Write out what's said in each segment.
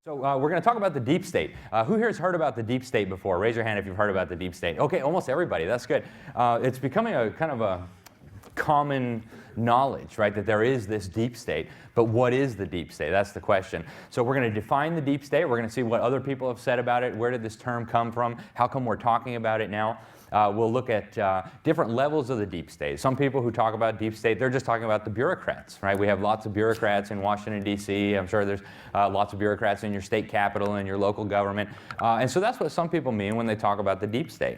So we're going to talk about the deep state. Who here has heard about the deep state before? Raise your hand if you've heard about the deep state. Okay, almost everybody. That's good. It's becoming a kind of a common knowledge, right, that there is this deep state. But what is the deep state? That's the question. So we're going to define the deep state. We're going to see what other people have said about it. Where did this term come from? How come we're talking about it now? We'll look at different levels of the deep state. Some people who talk about deep state, they're just talking about the bureaucrats, right? We have lots of bureaucrats in Washington, D.C. I'm sure there's lots of bureaucrats in your state capital and your local government. And so that's what some people mean when they talk about the deep state.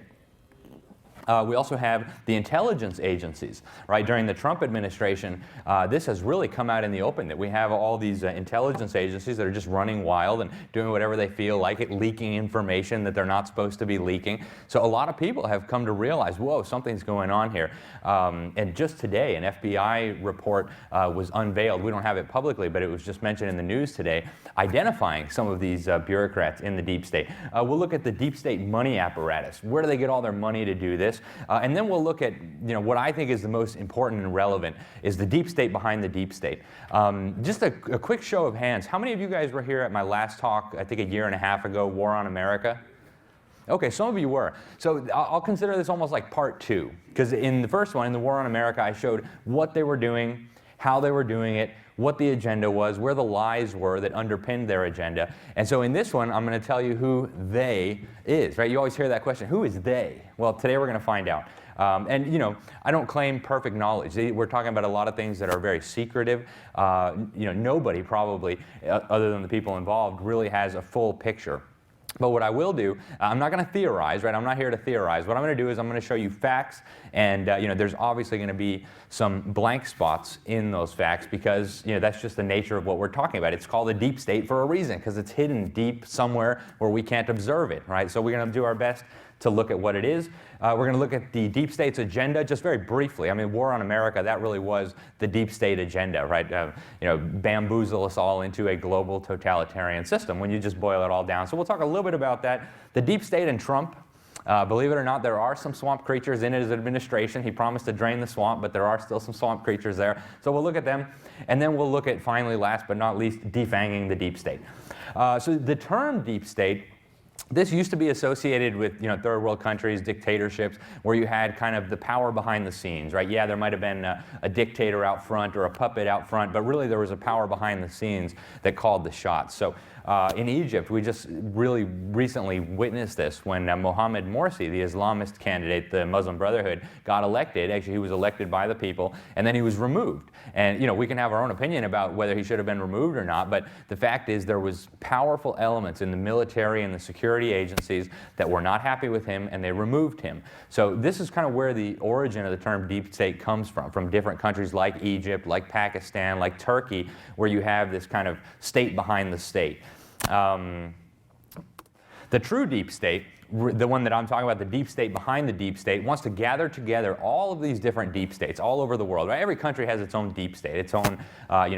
We also have the intelligence agencies, right? During the Trump administration, this has really come out in the open, that we have all these intelligence agencies that are just running wild and doing whatever they feel like it, leaking information that they're not supposed to be leaking. So a lot of people have come to realize, whoa, something's going on here. And just today, an FBI report was unveiled. We don't have it publicly, but it was just mentioned in the news today, identifying some of these bureaucrats in the deep state. We'll look at the deep state money apparatus. Where do they get all their money to do this? And then we'll look at, what I think is the most important and relevant is the deep state behind the deep state. Just a quick show of hands. How many of you guys were here at my last talk, I think a year and a half ago, War on America? Okay, some of you were. So I'll consider this almost like part two, because in the first one, in the War on America, I showed what they were doing, how they were doing it, what the agenda was, where the lies were that underpinned their agenda. And so in this one, I'm going to tell you who they is, right? You always hear that question, who is they? Well, today we're going to find out. And I don't claim perfect knowledge. We're talking about a lot of things that are very secretive. Nobody probably, other than the people involved, really has a full picture. But what I will do, I'm not going to theorize, right? I'm not here to theorize. What I'm going to do is I'm going to show you facts, and there's obviously going to be some blank spots in those facts because that's just the nature of what we're talking about. It's called a deep state for a reason, because it's hidden deep somewhere where we can't observe it, right? So we're going to do our best to look at what it is. We're going to look at the deep state's agenda just very briefly. I mean, War on America, that really was the deep state agenda, right? Bamboozle us all into a global totalitarian system when you just boil it all down. So we'll talk a little bit about that. The deep state and Trump, believe it or not, there are some swamp creatures in his administration. He promised to drain the swamp, but there are still some swamp creatures there. So we'll look at them. And then we'll look at, finally, last but not least, defanging the deep state. So the term deep state, this used to be associated with third world countries, dictatorships, where you had kind of the power behind the scenes, right? Yeah, there might have been a dictator out front or a puppet out front, but really there was a power behind the scenes that called the shots. So in Egypt, we just really recently witnessed this when Mohammed Morsi, the Islamist candidate, the Muslim Brotherhood, got elected. Actually, he was elected by the people, and then he was removed. And we can have our own opinion about whether he should have been removed or not, but the fact is there was powerful elements in the military and the security agencies that were not happy with him, and they removed him. So this is kind of where the origin of the term deep state comes from different countries like Egypt, like Pakistan, like Turkey, where you have this kind of state behind the state. The true deep state, the one that I'm talking about, the deep state behind the deep state, wants to gather together all of these different deep states all over the world. Right? Every country has its own deep state, its own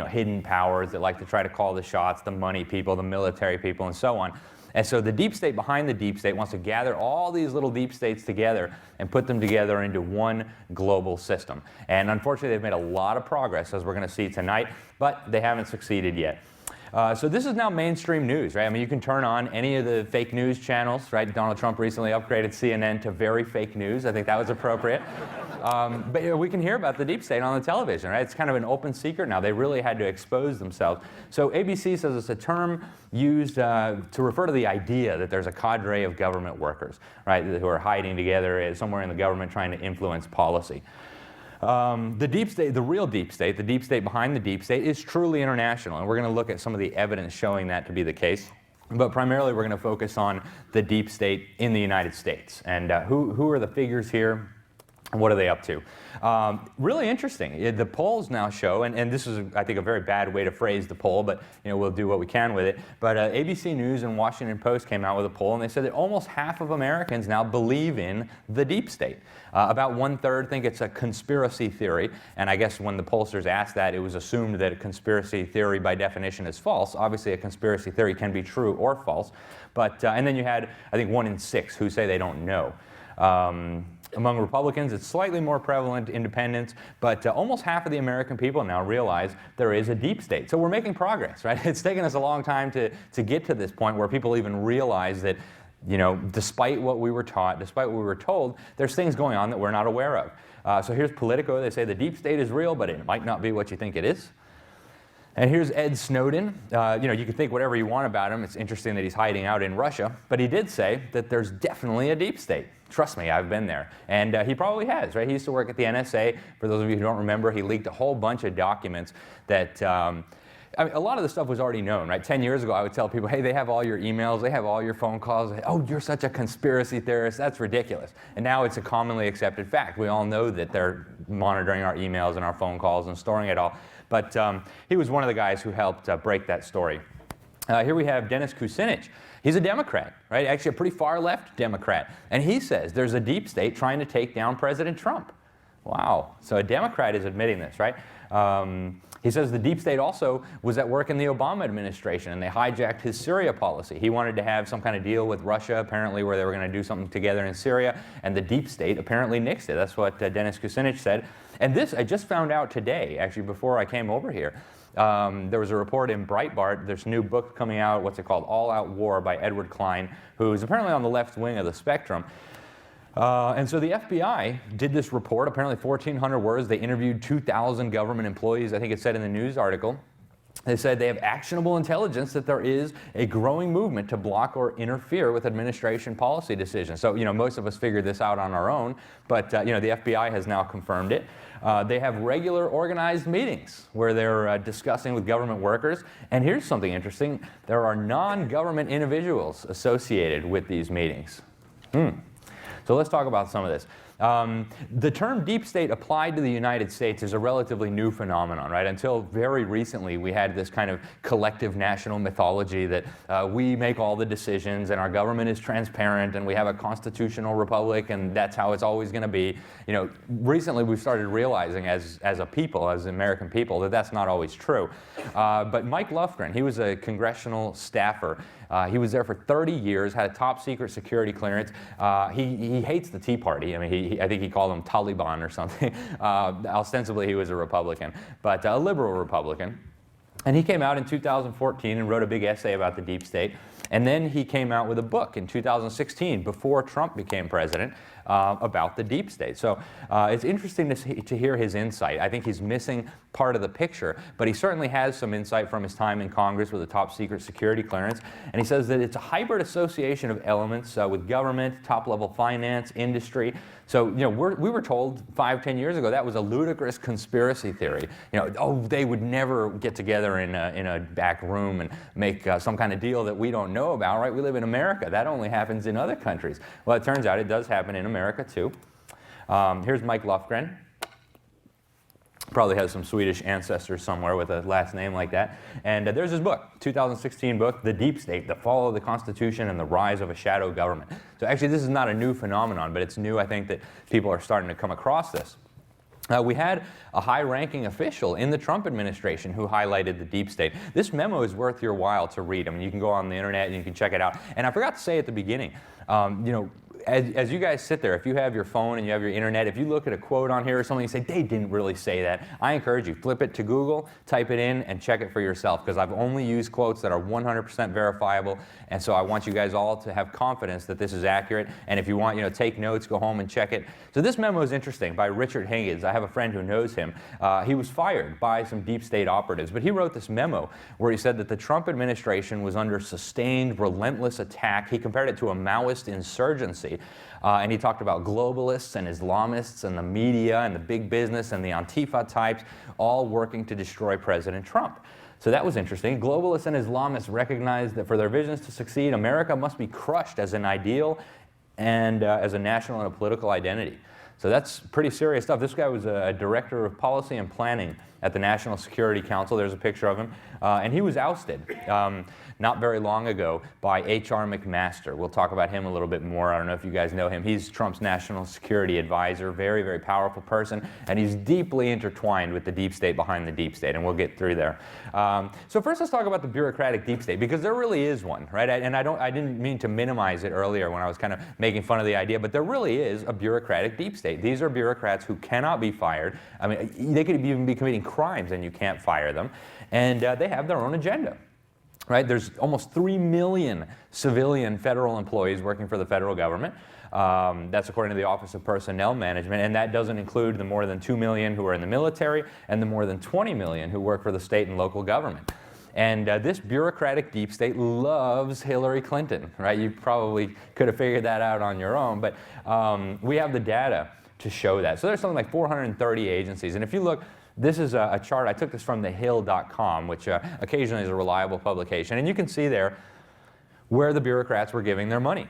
hidden powers that like to try to call the shots, the money people, the military people, and so on. And so the deep state behind the deep state wants to gather all these little deep states together and put them together into one global system. And unfortunately, they've made a lot of progress, as we're going to see tonight, but they haven't succeeded yet. So this is now mainstream news, right? I mean, you can turn on any of the fake news channels, right? Donald Trump recently upgraded CNN to very fake news. I think that was appropriate. But we can hear about the deep state on the television, right? It's kind of an open secret now. They really had to expose themselves. So ABC says it's a term used to refer to the idea that there's a cadre of government workers, right, who are hiding together somewhere in the government trying to influence policy. The deep state, the real deep state, the deep state behind the deep state, is truly international, and we're going to look at some of the evidence showing that to be the case. But primarily, we're going to focus on the deep state in the United States. And who are the figures here? And what are they up to? Really interesting. The polls now show, and this is, I think, a very bad way to phrase the poll, but we'll do what we can with it. But ABC News and Washington Post came out with a poll, and they said that almost half of Americans now believe in the deep state. About 1/3 think it's a conspiracy theory, and I guess when the pollsters asked that, it was assumed that a conspiracy theory by definition is false. Obviously, a conspiracy theory can be true or false. But and then you had, I think, 1 in 6 who say they don't know. Among Republicans, it's slightly more prevalent, independents, but almost half of the American people now realize there is a deep state. So we're making progress, right? It's taken us a long time to get to this point where people even realize that, you know, despite what we were taught, despite what we were told, there's things going on that we're not aware of. So here's Politico. They say the deep state is real, but it might not be what you think it is. And here's Ed Snowden. You know, you can think whatever you want about him. It's interesting that he's hiding out in Russia, but he did say that there's definitely a deep state. Trust me, I've been there. And he probably has, right? He used to work at the NSA. For those of you who don't remember, he leaked a whole bunch of documents that, I mean, a lot of the stuff was already known, right? 10 years ago, I would tell people, hey, they have all your emails, they have all your phone calls. Oh, you're such a conspiracy theorist. That's ridiculous. And now it's a commonly accepted fact. We all know that they're monitoring our emails and our phone calls and storing it all. But he was one of the guys who helped break that story. Here we have Dennis Kucinich. He's a Democrat, right? Actually a pretty far left Democrat. And he says there's a deep state trying to take down President Trump. Wow. So a Democrat is admitting this, right? He says the deep state also was at work in the Obama administration, and they hijacked his Syria policy. He wanted to have some kind of deal with Russia, apparently, where they were going to do something together in Syria, and the deep state apparently nixed it. That's what Dennis Kucinich said. And this, I just found out today, actually, before I came over here. There was a report in Breitbart. There's a new book coming out, what's it called? All Out War by Edward Klein, who's apparently on the left wing of the spectrum. And so the FBI did this report, apparently 1,400 words. They interviewed 2,000 government employees, I think it said in the news article. They said they have actionable intelligence that there is a growing movement to block or interfere with administration policy decisions. So, you know, most of us figured this out on our own, but, you know, the FBI has now confirmed it. They have regular organized meetings where they're discussing with government workers. And here's something interesting. There are non-government individuals associated with these meetings. So let's talk about some of this. The term deep state applied to the United States is a relatively new phenomenon, right? Until very recently, we had this kind of collective national mythology that we make all the decisions and our government is transparent and we have a constitutional republic and that's how it's always going to be. You know, recently we've started realizing as a people, as American people, that that's not always true. But Mike Lofgren, he was a congressional staffer. He was there for 30 years, had a top secret security clearance. He hates the Tea Party. I mean, I think he called them Taliban or something. Ostensibly, he was a Republican, but a liberal Republican. And he came out in 2014 and wrote a big essay about the deep state. And then he came out with a book in 2016, before Trump became president, about the deep state. So it's interesting to hear his insight. I think he's missing part of the picture, but he certainly has some insight from his time in Congress with a top secret security clearance. And he says that it's a hybrid association of elements with government, top-level finance, industry. So, you know, we were told 5-10 years ago that was a ludicrous conspiracy theory. You know, oh, they would never get together in a back room and make some kind of deal that we don't know about, right? We live in America. That only happens in other countries. Well, it turns out it does happen in America, too. Here's Mike Lofgren. Probably has some Swedish ancestors somewhere with a last name like that. And there's his book, 2016 book, The Deep State, The Fall of the Constitution and the Rise of a Shadow Government. So actually this is not a new phenomenon, but it's new, I think, that people are starting to come across this. We had a high-ranking official in the Trump administration who highlighted the deep state. This memo is worth your while to read. I mean, you can go on the internet and you can check it out. And I forgot to say at the beginning, you know, as you guys sit there, if you have your phone and you have your internet, if you look at a quote on here or something and say, they didn't really say that, I encourage you, flip it to Google, type it in, and check it for yourself, because I've only used quotes that are 100% verifiable, and so I want you guys all to have confidence that this is accurate, and if you want, you know, take notes, go home and check it. So this memo is interesting, by Richard Higgins. I have a friend who knows him. He was fired by some deep state operatives, but he wrote this memo where he said that the Trump administration was under sustained, relentless attack. He compared it to a Maoist insurgency. And he talked about globalists and Islamists and the media and the big business and the Antifa types all working to destroy President Trump. So that was interesting. Globalists and Islamists recognized that for their visions to succeed, America must be crushed as an ideal and as a national and a political identity. So that's pretty serious stuff. This guy was a director of policy and planning at the National Security Council. There's a picture of him. And he was ousted not very long ago by H.R. McMaster. We'll talk about him a little bit more. I don't know if you guys know him. He's Trump's national security advisor, very, very powerful person, and he's deeply intertwined with the deep state behind the deep state, and we'll get through there. So first let's talk about the bureaucratic deep state, because there really is one, right? And I didn't mean to minimize it earlier when I was kind of making fun of the idea, but there really is a bureaucratic deep state. These are bureaucrats who cannot be fired. I mean, they could even be committing crimes and you can't fire them, and they have their own agenda. Right? There's almost 3 million civilian federal employees working for the federal government. That's according to the Office of Personnel Management, and that doesn't include the more than 2 million who are in the military and the more than 20 million who work for the state and local government. And this bureaucratic deep state loves Hillary Clinton, right? You probably could have figured that out on your own, but we have the data to show that. So there's something like 430 agencies, and if you look, this is a chart. I took this from thehill.com, which occasionally is a reliable publication. And you can see there where the bureaucrats were giving their money.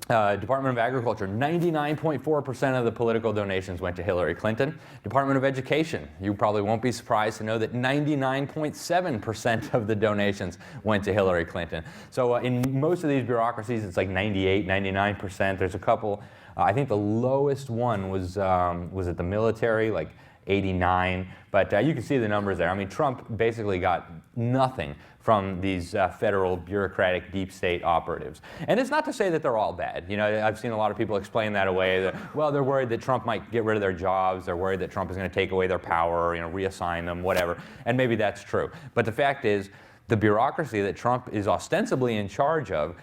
Department of Agriculture, 99.4% of the political donations went to Hillary Clinton. Department of Education, you probably won't be surprised to know that 99.7% of the donations went to Hillary Clinton. So in most of these bureaucracies, it's like 98, 99%. There's a couple. I think the lowest one was at the military, like 89, but you can see the numbers there. I mean, Trump basically got nothing from these federal bureaucratic deep state operatives. And it's not to say that they're all bad. You know, I've seen a lot of people explain that away. That, well, they're worried that Trump might get rid of their jobs. They're worried that Trump is going to take away their power, you know, reassign them, whatever. And maybe that's true. But the fact is, the bureaucracy that Trump is ostensibly in charge of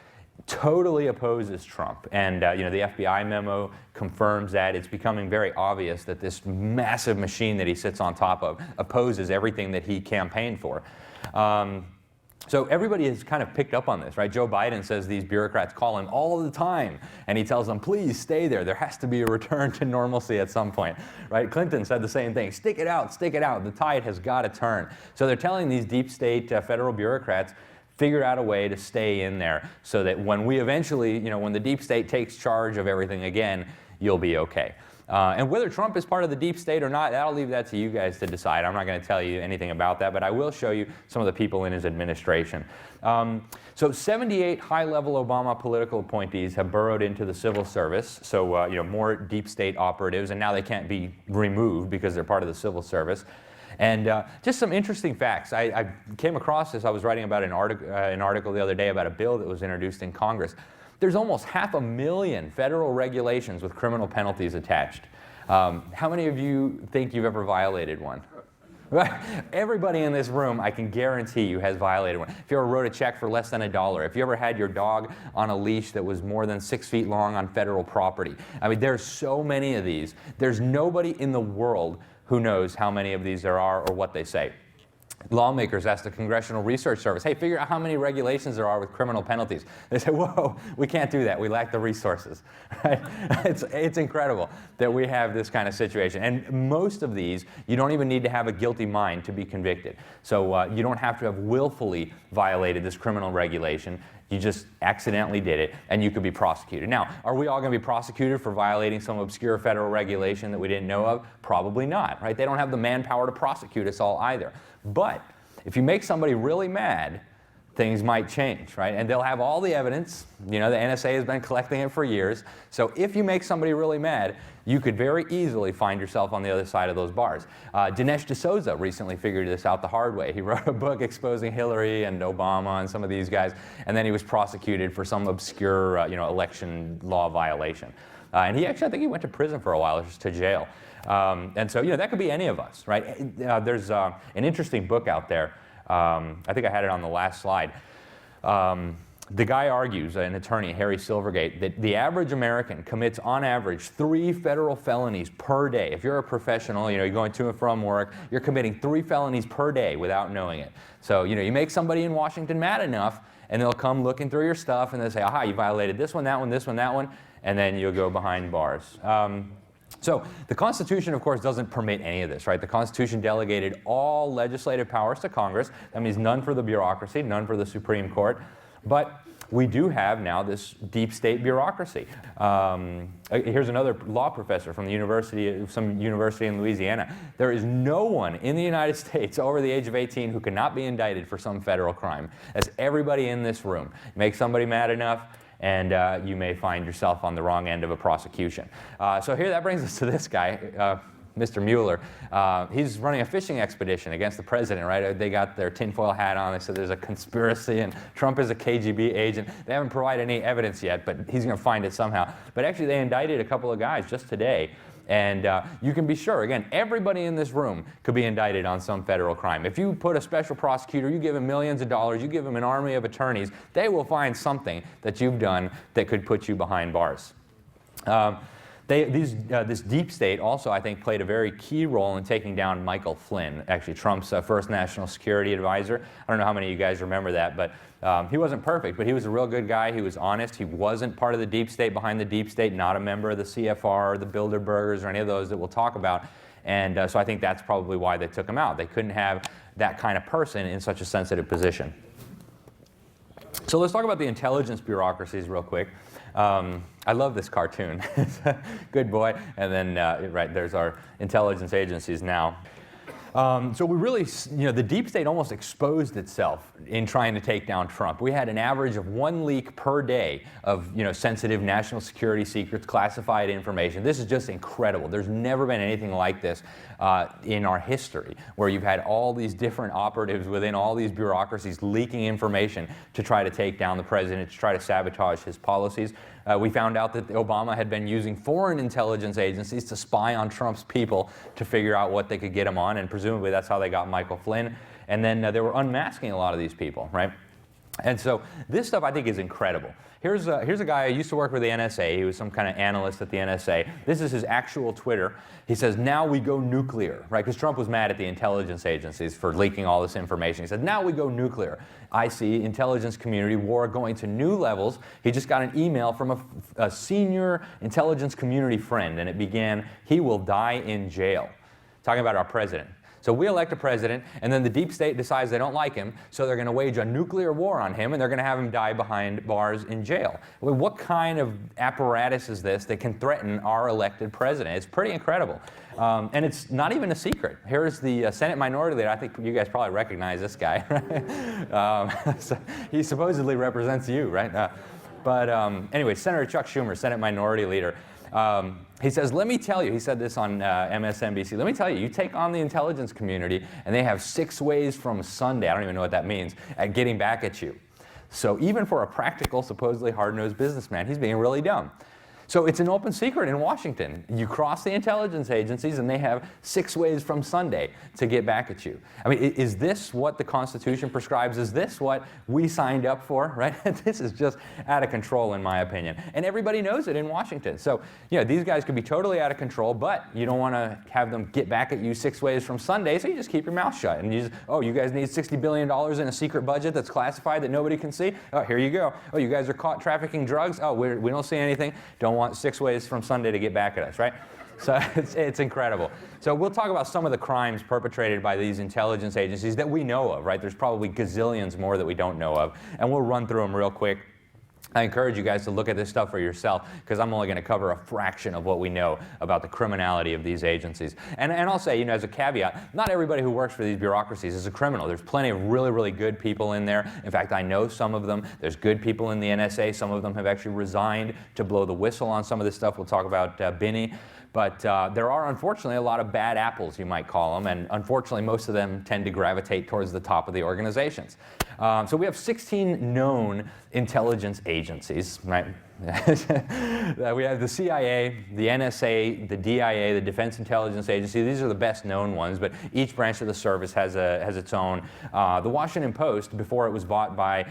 totally opposes Trump. And you know, the FBI memo confirms that. It's becoming very obvious that this massive machine that he sits on top of opposes everything that he campaigned for. So everybody has kind of picked up on this, right? Joe Biden says these bureaucrats call him all the time, and he tells them, please stay there. There has to be a return to normalcy at some point, right? Clinton said the same thing. Stick it out, stick it out. The tide has got to turn. So they're telling these deep state federal bureaucrats, figure out a way to stay in there so that when we eventually, you know, when the deep state takes charge of everything again, you'll be okay. And whether Trump is part of the deep state or not, I'll leave that to you guys to decide. I'm not going to tell you anything about that, but I will show you some of the people in his administration. So 78 high-level Obama political appointees have burrowed into the civil service, so you know, more deep state operatives, and now they can't be removed because they're part of the civil service. And just some interesting facts. I came across this. I was writing about an article the other day about a bill that was introduced in Congress. There's almost 500,000 federal regulations with criminal penalties attached. How many of you think you've ever violated one? Right? Everybody in this room, I can guarantee you, has violated one. If you ever wrote a check for less than $1, if you ever had your dog on a leash that was more than 6 feet long on federal property. I mean, there's so many of these. There's nobody in the world who knows how many of these there are or what they say. Lawmakers asked the Congressional Research Service, hey, figure out how many regulations there are with criminal penalties. They said, whoa, we can't do that. We lack the resources. Right? It's incredible that we have this kind of situation. And most of these, you don't even need to have a guilty mind to be convicted. So you don't have to have willfully violated this criminal regulation. You just accidentally did it, and you could be prosecuted. Now, are we all going to be prosecuted for violating some obscure federal regulation that we didn't know of? Probably not, right? They don't have the manpower to prosecute us all either. But if you make somebody really mad, things might change, right? And they'll have all the evidence. You know, the NSA has been collecting it for years. So if you make somebody really mad, you could very easily find yourself on the other side of those bars. Dinesh D'Souza recently figured this out the hard way. He wrote a book exposing Hillary and Obama and some of these guys, and then he was prosecuted for some obscure, you know, election law violation. And he actually, I think he went to prison for a while, or just to jail. And so, you know, that could be any of us, right? There's an interesting book out there. I think I had it on the last slide. The guy argues, an attorney, Harry Silvergate, that the average American commits on average 3 federal felonies per day. If you're a professional, you know, you're going to and from work, you're committing 3 felonies per day without knowing it. So, you know, you make somebody in Washington mad enough, and they'll come looking through your stuff, and they'll say, aha, you violated this one, that one, this one, that one, and then you'll go behind bars. So the Constitution, of course, doesn't permit any of this, right? The Constitution delegated all legislative powers to Congress. That means none for the bureaucracy, none for the Supreme Court. But we do have now this deep state bureaucracy. Here's another law professor from some university in Louisiana. There is no one in the United States over the age of 18 who cannot be indicted for some federal crime. That's everybody in this room. Make somebody mad enough, and you may find yourself on the wrong end of a prosecution. So here, that brings us to this guy, Mr. Mueller. He's running a fishing expedition against the president, right? They got their tinfoil hat on. They said there's a conspiracy and Trump is a KGB agent. They haven't provided any evidence yet, but he's going to find it somehow. But actually, they indicted a couple of guys just today. And you can be sure, again, everybody in this room could be indicted on some federal crime. If you put a special prosecutor, you give him millions of dollars, you give him an army of attorneys, they will find something that you've done that could put you behind bars. This deep state also, I think, played a very key role in taking down Michael Flynn, actually Trump's first national security advisor. I don't know how many of you guys remember that, but he wasn't perfect, but he was a real good guy. He was honest. He wasn't part of the deep state, behind the deep state, not a member of the CFR, or the Bilderbergers, or any of those that we'll talk about. And so I think that's probably why they took him out. They couldn't have that kind of person in such a sensitive position. So let's talk about the intelligence bureaucracies real quick. I love this cartoon. Good boy. And then, right, there's our intelligence agencies now. So we really, the deep state almost exposed itself in trying to take down Trump. We had an average of 1 leak per day of, sensitive national security secrets, classified information. This is just incredible. There's never been anything like this in our history, where you've had all these different operatives within all these bureaucracies leaking information to try to take down the president, to try to sabotage his policies. We found out that Obama had been using foreign intelligence agencies to spy on Trump's people to figure out what they could get him on, and presumably that's how they got Michael Flynn. And then they were unmasking a lot of these people, right? And so this stuff, I think, is incredible. Here's a guy who used to work with the NSA. He was some kind of analyst at the NSA. This is his actual Twitter. He says, now we go nuclear, right? Because Trump was mad at the intelligence agencies for leaking all this information. He said, now we go nuclear. I see intelligence community war going to new levels. He just got an email from a senior intelligence community friend, and it began, he will die in jail. Talking about our president. So we elect a president, and then the deep state decides they don't like him, so they're going to wage a nuclear war on him, and they're going to have him die behind bars in jail. Well, what kind of apparatus is this that can threaten our elected president? It's pretty incredible. And it's not even a secret. Here's the Senate Minority Leader. I think you guys probably recognize this guy, right? So he supposedly represents you, right? Anyway, Senator Chuck Schumer, Senate Minority Leader. He says, let me tell you, he said this on MSNBC, let me tell you, you take on the intelligence community and they have 6 ways from Sunday, I don't even know what that means, at getting back at you. So even for a practical, supposedly hard-nosed businessman, he's being really dumb. So it's an open secret in Washington. You cross the intelligence agencies and they have 6 ways from Sunday to get back at you. I mean, is this what the Constitution prescribes? Is this what we signed up for, right? This is just out of control in my opinion. And everybody knows it in Washington. So, these guys could be totally out of control, but you don't want to have them get back at you 6 ways from Sunday, so you just keep your mouth shut. And you just, you guys need $60 billion in a secret budget that's classified that nobody can see? Oh, here you go. Oh, you guys are caught trafficking drugs? Oh, we don't see anything. Don't want 6 ways from Sunday to get back at us, right? So it's incredible. So we'll talk about some of the crimes perpetrated by these intelligence agencies that we know of, right? There's probably gazillions more that we don't know of, and we'll run through them real quick. I encourage you guys to look at this stuff for yourself, because I'm only going to cover a fraction of what we know about the criminality of these agencies. And I'll say, as a caveat, not everybody who works for these bureaucracies is a criminal. There's plenty of really, really good people in there. In fact, I know some of them. There's good people in the NSA. Some of them have actually resigned to blow the whistle on some of this stuff. We'll talk about Binney. But there are, unfortunately, a lot of bad apples, you might call them, and unfortunately, most of them tend to gravitate towards the top of the organizations. So we have 16 known intelligence agencies, right? We have the CIA, the NSA, the DIA, the Defense Intelligence Agency. These are the best known ones, but each branch of the service has its own. The Washington Post, before it was bought by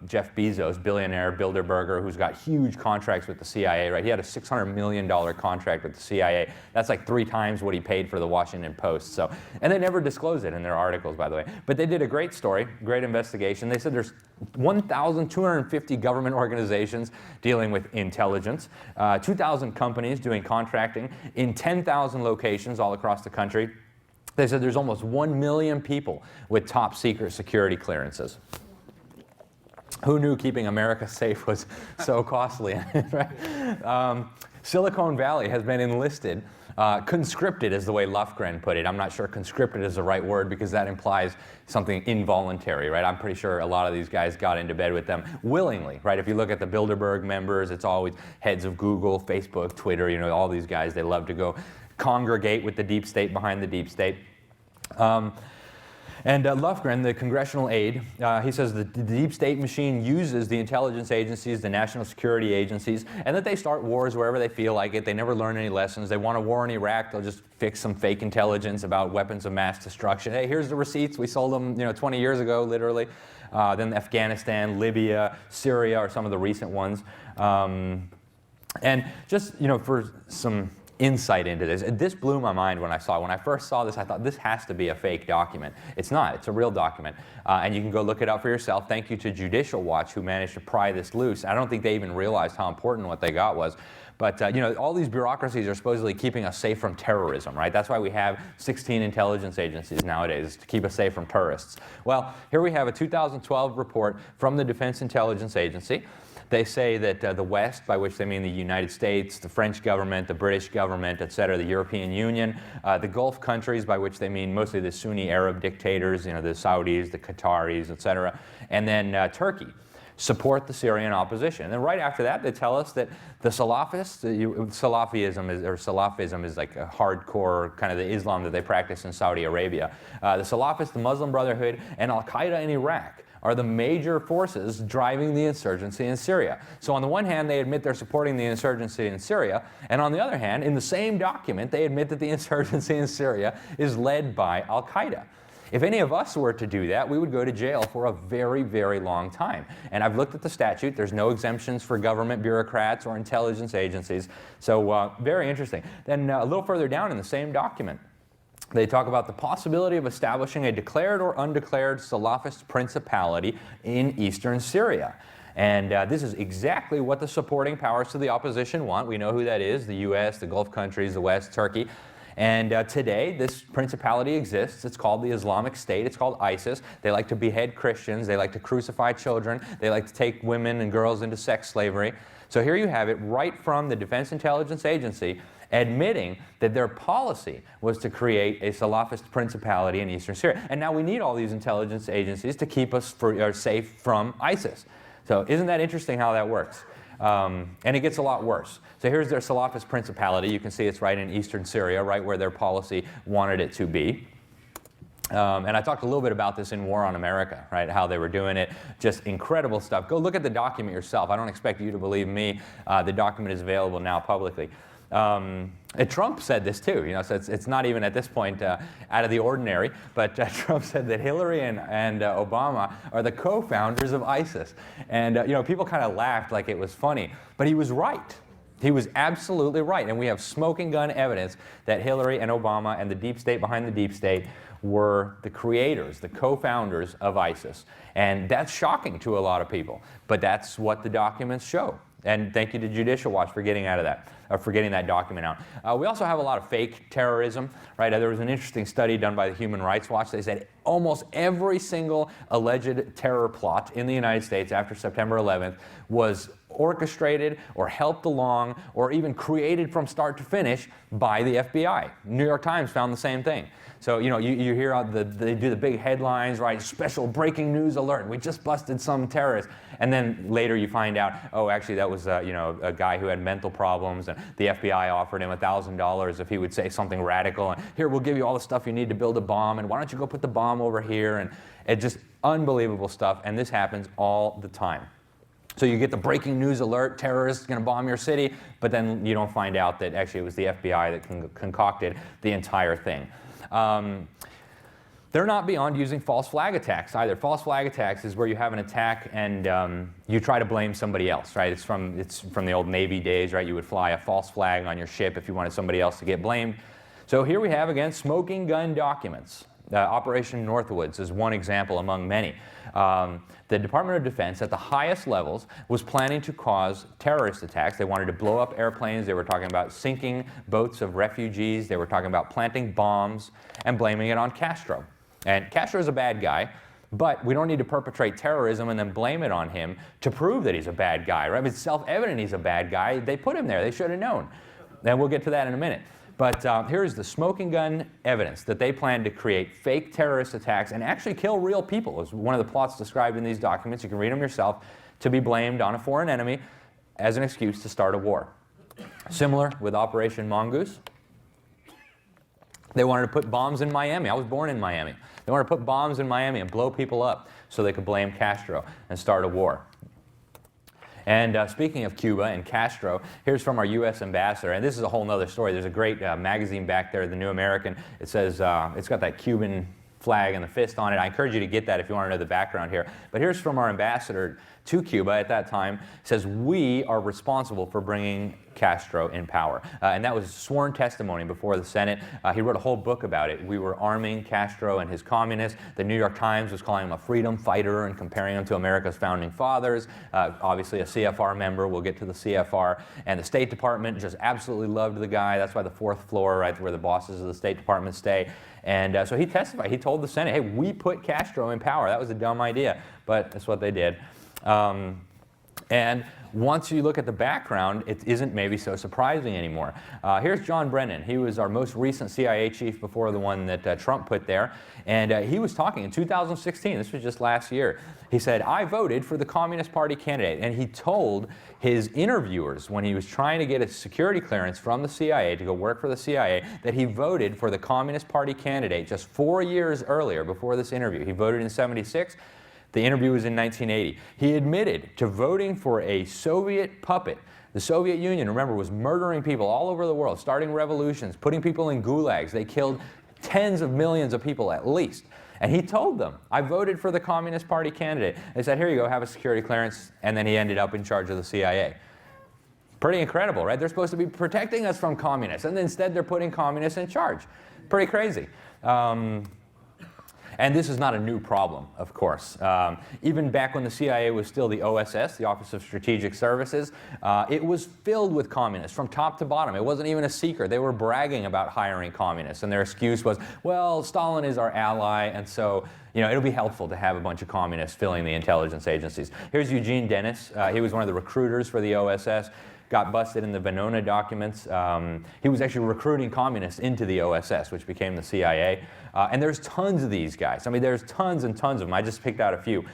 Jeff Bezos, billionaire Bilderberger, who's got huge contracts with the CIA, right? He had a $600 million contract with the CIA. That's like 3 times what he paid for the Washington Post. So, and they never disclose it in their articles, by the way. But they did a great story, great investigation. They said there's 1,250 government organizations dealing with intelligence, 2,000 companies doing contracting in 10,000 locations all across the country. They said there's almost 1 million people with top secret security clearances. Who knew keeping America safe was so costly? Right? Silicon Valley has been enlisted, conscripted is the way Lofgren put it. I'm not sure conscripted is the right word because that implies something involuntary, right? I'm pretty sure a lot of these guys got into bed with them willingly, right? If you look at the Bilderberg members, it's always heads of Google, Facebook, Twitter, you know, all these guys, they love to go congregate with the deep state behind the deep state. Lofgren, the congressional aide, he says the deep state machine uses the intelligence agencies, the national security agencies, and that they start wars wherever they feel like it. They never learn any lessons. They want a war in Iraq, they'll just fix some fake intelligence about weapons of mass destruction. Hey, here's the receipts. We sold them, you know, 20 years ago, literally. Then Afghanistan, Libya, Syria are some of the recent ones. And just, you know, for some insight into this. This blew my mind when I saw it. When I first saw this, I thought this has to be a fake document. It's not. It's a real document. And you can go look it up for yourself. Thank you to Judicial Watch who managed to pry this loose. I don't think they even realized how important what they got was. But you know, all these bureaucracies are supposedly keeping us safe from terrorism, right? That's why we have 16 intelligence agencies nowadays, to keep us safe from terrorists. Well, here we have a 2012 report from the Defense Intelligence Agency. They say that the West, by which they mean the United States, the French government, the British government, et cetera, the European Union, the Gulf countries, by which they mean mostly the Sunni Arab dictators, you know, the Saudis, the Qataris, et cetera, and then Turkey, support the Syrian opposition. And then right after that, they tell us that the Salafists, Salafism is like a hardcore kind of the Islam that they practice in Saudi Arabia. The Salafists, the Muslim Brotherhood, and Al-Qaeda in Iraq are the major forces driving the insurgency in Syria. So on the one hand, they admit they're supporting the insurgency in Syria, and on the other hand, in the same document, they admit that the insurgency in Syria is led by Al-Qaeda. If any of us were to do that, we would go to jail for a very, very long time. And I've looked at the statute. There's no exemptions for government bureaucrats or intelligence agencies. So very interesting. Then a little further down in the same document, they talk about the possibility of establishing a declared or undeclared Salafist principality in eastern Syria. And this is exactly what the supporting powers to the opposition want. We know who that is, the US, the Gulf countries, the West, Turkey. And today, this principality exists. It's called the Islamic State. It's called ISIS. They like to behead Christians. They like to crucify children. They like to take women and girls into sex slavery. So here you have it right from the Defense Intelligence Agency admitting that their policy was to create a Salafist principality in eastern Syria. And now we need all these intelligence agencies to keep us safe from ISIS. So isn't that interesting how that works? And it gets a lot worse. So here's their Salafist principality. You can see it's right in eastern Syria, right where their policy wanted it to be. And I talked a little bit about this in War on America, right, how they were doing it. Just incredible stuff. Go look at the document yourself. I don't expect you to believe me. The document is available now publicly. Trump said this too, you know, so it's not even at this point out of the ordinary, but Trump said that Hillary and Obama are the co-founders of ISIS. And, you know, people kind of laughed like it was funny, but he was right. He was absolutely right. And we have smoking gun evidence that Hillary and Obama and the deep state behind the deep state were the creators, the co-founders of ISIS. And that's shocking to a lot of people, but that's what the documents show. And thank you to Judicial Watch for getting out of that, or for getting that document out. We also have a lot of fake terrorism, right? There was an interesting study done by the Human Rights Watch. They said almost every single alleged terror plot in the United States after September 11th was orchestrated or helped along or even created from start to finish by the FBI. New York Times found the same thing. So, you know, you hear they do the big headlines, right? Special breaking news alert. We just busted some terrorist. And then later you find out, oh, actually that was, you know, a guy who had mental problems, and the FBI offered him $1,000 if he would say something radical. And here, we'll give you all the stuff you need to build a bomb. And why don't you go put the bomb over here? And it's just unbelievable stuff. And this happens all the time. So you get the breaking news alert, terrorists going to bomb your city, but then you don't find out that actually it was the FBI that concocted the entire thing. They're not beyond using false flag attacks either. False flag attacks is where you have an attack and you try to blame somebody else, right? It's from the old Navy days, right? You would fly a false flag on your ship if you wanted somebody else to get blamed. So here we have, again, smoking gun documents. Operation Northwoods is one example among many. The Department of Defense at the highest levels was planning to cause terrorist attacks. They wanted to blow up airplanes. They were talking about sinking boats of refugees. They were talking about planting bombs and blaming it on Castro. And Castro is a bad guy, But we don't need to perpetrate terrorism and then blame it on him to prove that he's a bad guy, right? It's self-evident he's a bad guy. They put him there. They should have known. And we'll get to that in a minute. But here's the smoking gun evidence that they plan to create fake terrorist attacks and actually kill real people, is one of the plots described in these documents. You can read them yourself, to be blamed on a foreign enemy as an excuse to start a war. Similar with Operation Mongoose. They wanted to put bombs in Miami. I was born in Miami. They wanted to put bombs in Miami and blow people up so they could blame Castro and start a war. And speaking of Cuba and Castro, here's from our U.S. ambassador, and this is a whole other story. There's a great magazine back there, The New American. It says, it's got that Cuban flag and the fist on it. I encourage you to get that if you want to know the background here. But here's from our ambassador to Cuba at that time. It says, we are responsible for bringing Castro in power. And that was sworn testimony before the Senate. He wrote a whole book about it. We were arming Castro and his communists. The New York Times was calling him a freedom fighter and comparing him to America's founding fathers. Obviously a CFR member. We'll get to the CFR. And the State Department just absolutely loved the guy. That's why the fourth floor, right, where the bosses of the State Department stay. And so he testified. He told the Senate, hey, we put Castro in power. That was a dumb idea, but that's what they did. And once you look at the background, it isn't maybe so surprising anymore. Here's John Brennan. He was our most recent CIA chief before the one that Trump put there. And he was talking in 2016, this was just last year. He said, I voted for the Communist Party candidate. And he told his interviewers when he was trying to get a security clearance from the CIA to go work for the CIA that he voted for the Communist Party candidate just 4 years earlier before this interview. He voted in '76. The interview was in 1980. He admitted to voting for a Soviet puppet. The Soviet Union, remember, was murdering people all over the world, starting revolutions, putting people in gulags. They killed tens of millions of people at least. And he told them, I voted for the Communist Party candidate. They said, here you go, have a security clearance. And then he ended up in charge of the CIA. Pretty incredible, right? They're supposed to be protecting us from communists. And instead they're putting communists in charge. Pretty crazy. And this is not a new problem, of course. Even back when the CIA was still the OSS, the Office of Strategic Services, it was filled with communists from top to bottom. It wasn't even a secret. They were bragging about hiring communists, and their excuse was, well, Stalin is our ally, and so it'll be helpful to have a bunch of communists filling the intelligence agencies. Here's Eugene Dennis. He was one of the recruiters for the OSS. Got busted in the Venona documents. He was actually recruiting communists into the OSS, which became the CIA. And there's tons of these guys. I mean, there's tons and tons of them. I just picked out a few.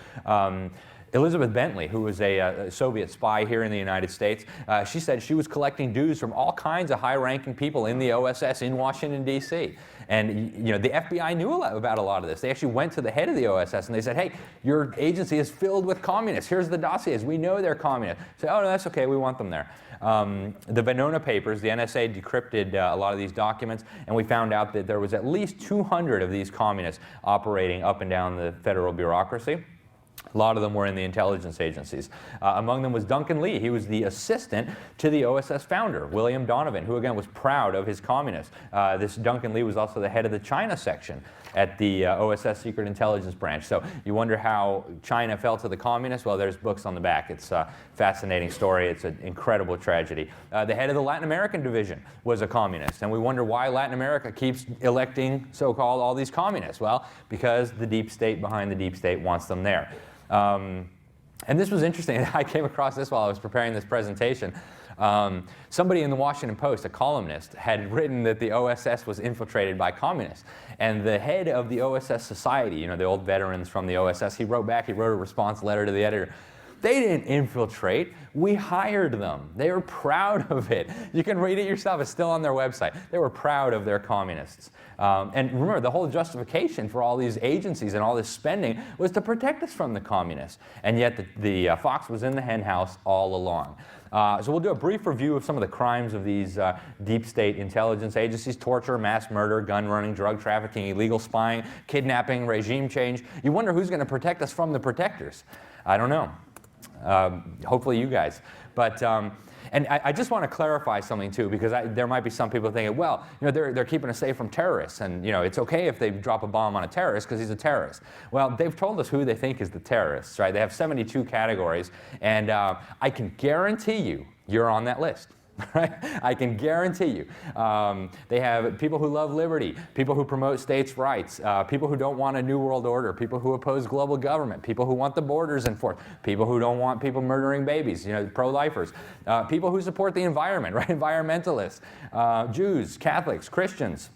Elizabeth Bentley, who was a Soviet spy here in the United States, she said she was collecting dues from all kinds of high-ranking people in the OSS in Washington, D.C. And the FBI knew about a lot of this. They actually went to the head of the OSS and they said, hey, your agency is filled with communists. Here's the dossiers. We know they're communists. Say, oh, no, that's okay. We want them there. The Venona papers, the NSA decrypted a lot of these documents, and we found out that there was at least 200 of these communists operating up and down the federal bureaucracy. A lot of them were in the intelligence agencies. Among them was Duncan Lee. He was the assistant to the OSS founder, William Donovan, who again was proud of his communists. This Duncan Lee was also the head of the China section at the OSS Secret Intelligence Branch. So you wonder how China fell to the communists? Well, there's books on the back. It's a fascinating story. It's an incredible tragedy. The head of the Latin American division was a communist, and we wonder why Latin America keeps electing so-called all these communists. Well, because the deep state behind the deep state wants them there. And this was interesting. I came across this while I was preparing this presentation. Somebody in the Washington Post, a columnist, had written that the OSS was infiltrated by communists. And the head of the OSS Society, the old veterans from the OSS, he wrote back, he wrote a response letter to the editor. They didn't infiltrate. We hired them. They were proud of it. You can read it yourself. It's still on their website. They were proud of their communists. And remember, the whole justification for all these agencies and all this spending was to protect us from the communists. And yet the fox was in the hen house all along. So we'll do a brief review of some of the crimes of these deep state intelligence agencies: torture, mass murder, gun running, drug trafficking, illegal spying, kidnapping, regime change. You wonder who's going to protect us from the protectors. I don't know. Hopefully you guys. But and I just want to clarify something too, because there might be some people thinking, well, they're keeping us safe from terrorists, and it's okay if they drop a bomb on a terrorist because he's a terrorist. Well, they've told us who they think is the terrorists, right? They have 72 categories, and I can guarantee you're on that list. right? I can guarantee you. They have people who love liberty, people who promote states' rights, people who don't want a new world order, people who oppose global government, people who want the borders enforced, people who don't want people murdering babies, pro-lifers, people who support the environment, right? Environmentalists, Jews, Catholics, Christians,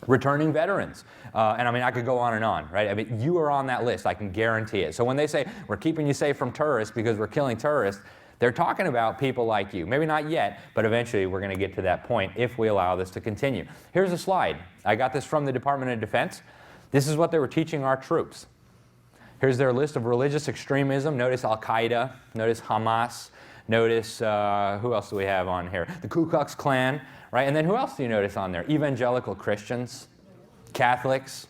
returning veterans. And I mean, I could go on and on, right? I mean, you are on that list, I can guarantee it. So when they say, we're keeping you safe from terrorists because we're killing terrorists, they're talking about people like you. Maybe not yet, but eventually we're going to get to that point if we allow this to continue. Here's a slide. I got this from the Department of Defense. This is what they were teaching our troops. Here's their list of religious extremism. Notice Al-Qaeda, notice Hamas, notice, who else do we have on here? The Ku Klux Klan, right? And then who else do you notice on there? Evangelical Christians, Catholics,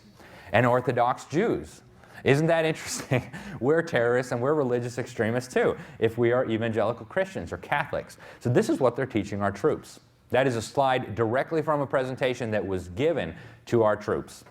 and Orthodox Jews. Isn't that interesting? We're terrorists and we're religious extremists too, if we are evangelical Christians or Catholics. So this is what they're teaching our troops. That is a slide directly from a presentation that was given to our troops.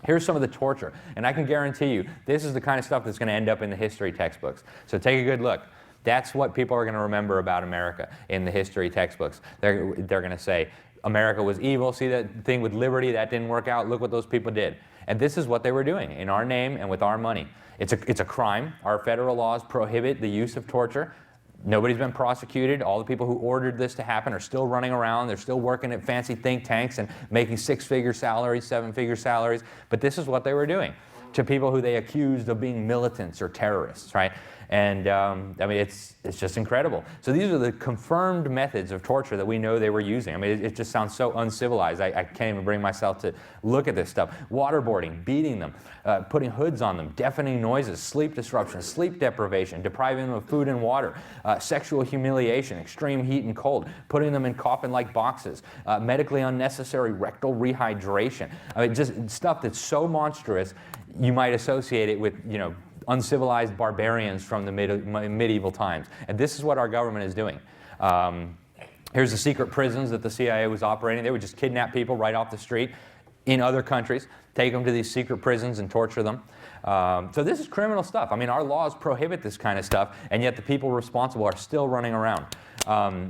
Here's some of the torture, and I can guarantee you, this is the kind of stuff that's going to end up in the history textbooks. So take a good look. That's what people are going to remember about America in the history textbooks. They're going to say, America was evil. See that thing with liberty? That didn't work out. Look what those people did. And this is what they were doing in our name and with our money. It's a crime. Our federal laws prohibit the use of torture. Nobody's been prosecuted. All the people who ordered this to happen are still running around. They're still working at fancy think tanks and making 6-figure salaries, 7-figure salaries. But this is what they were doing to people who they accused of being militants or terrorists, right? And I mean, it's just incredible. So these are the confirmed methods of torture that we know they were using. I mean, it just sounds so uncivilized. I can't even bring myself to look at this stuff. Waterboarding, beating them, putting hoods on them, deafening noises, sleep disruption, sleep deprivation, depriving them of food and water, sexual humiliation, extreme heat and cold, putting them in coffin-like boxes, medically unnecessary rectal rehydration. I mean, just stuff that's so monstrous, you might associate it with, uncivilized barbarians from the medieval times. And this is what our government is doing. Here's the secret prisons that the CIA was operating. They would just kidnap people right off the street in other countries, take them to these secret prisons and torture them. So this is criminal stuff. I mean, our laws prohibit this kind of stuff, and yet the people responsible are still running around.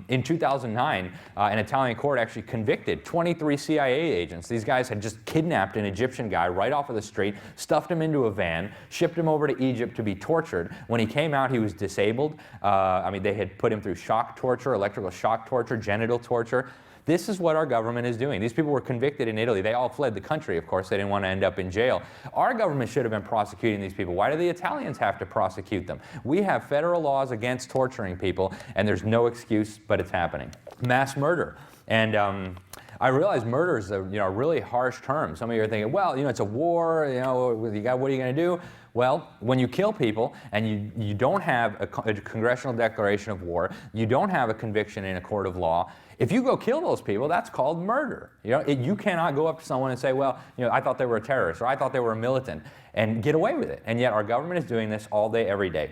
In 2009, an Italian court actually convicted 23 CIA agents. These guys had just kidnapped an Egyptian guy right off of the street, stuffed him into a van, shipped him over to Egypt to be tortured. When he came out, he was disabled. I mean, they had put him through shock torture, electrical shock torture, genital torture. This is what our government is doing. These people were convicted in Italy. They all fled the country, of course. They didn't want to end up in jail. Our government should have been prosecuting these people. Why do the Italians have to prosecute them? We have federal laws against torturing people, and there's no excuse, but it's happening. Mass murder. And I realize murder is a really harsh term. Some of you are thinking, well, it's a war, what are you going to do? Well, when you kill people and you don't have a congressional declaration of war, you don't have a conviction in a court of law, if you go kill those people, that's called murder. You cannot go up to someone and say, well, I thought they were a terrorist or I thought they were a militant, and get away with it. And yet our government is doing this all day, every day.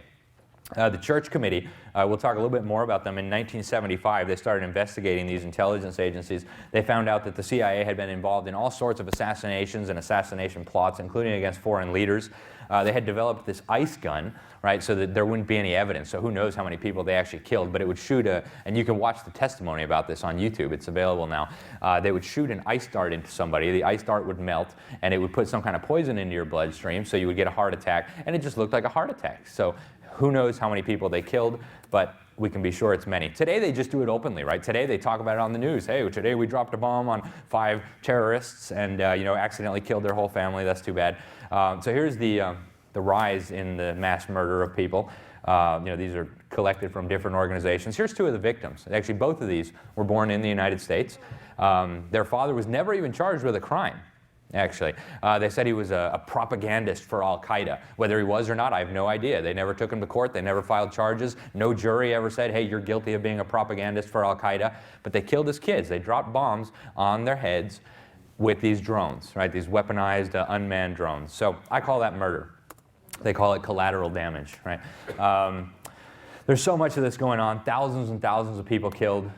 The Church Committee, we'll talk a little bit more about them. In 1975, they started investigating these intelligence agencies. They found out that the CIA had been involved in all sorts of assassinations and assassination plots, including against foreign leaders. They had developed this ice gun, right, so that there wouldn't be any evidence. So who knows how many people they actually killed, but it would shoot and you can watch the testimony about this on YouTube. It's available now. They would shoot an ice dart into somebody. The ice dart would melt, and it would put some kind of poison into your bloodstream, so you would get a heart attack, and it just looked like a heart attack. So who knows how many people they killed, but we can be sure it's many. Today they just do it openly, right? Today they talk about it on the news. Hey, today we dropped a bomb on 5 terrorists and accidentally killed their whole family. That's too bad. So here's the rise in the mass murder of people. These are collected from different organizations. Here's 2 of the victims. Actually, both of these were born in the United States. Their father was never even charged with a crime. Actually, they said he was a propagandist for Al-Qaeda. Whether he was or not, I have no idea. They never took him to court. They never filed charges. No jury ever said, hey, you're guilty of being a propagandist for Al-Qaeda. But they killed his kids. They dropped bombs on their heads with these drones, right? These weaponized, unmanned drones. So I call that murder. They call it collateral damage, right? There's so much of this going on. Thousands and thousands of people killed.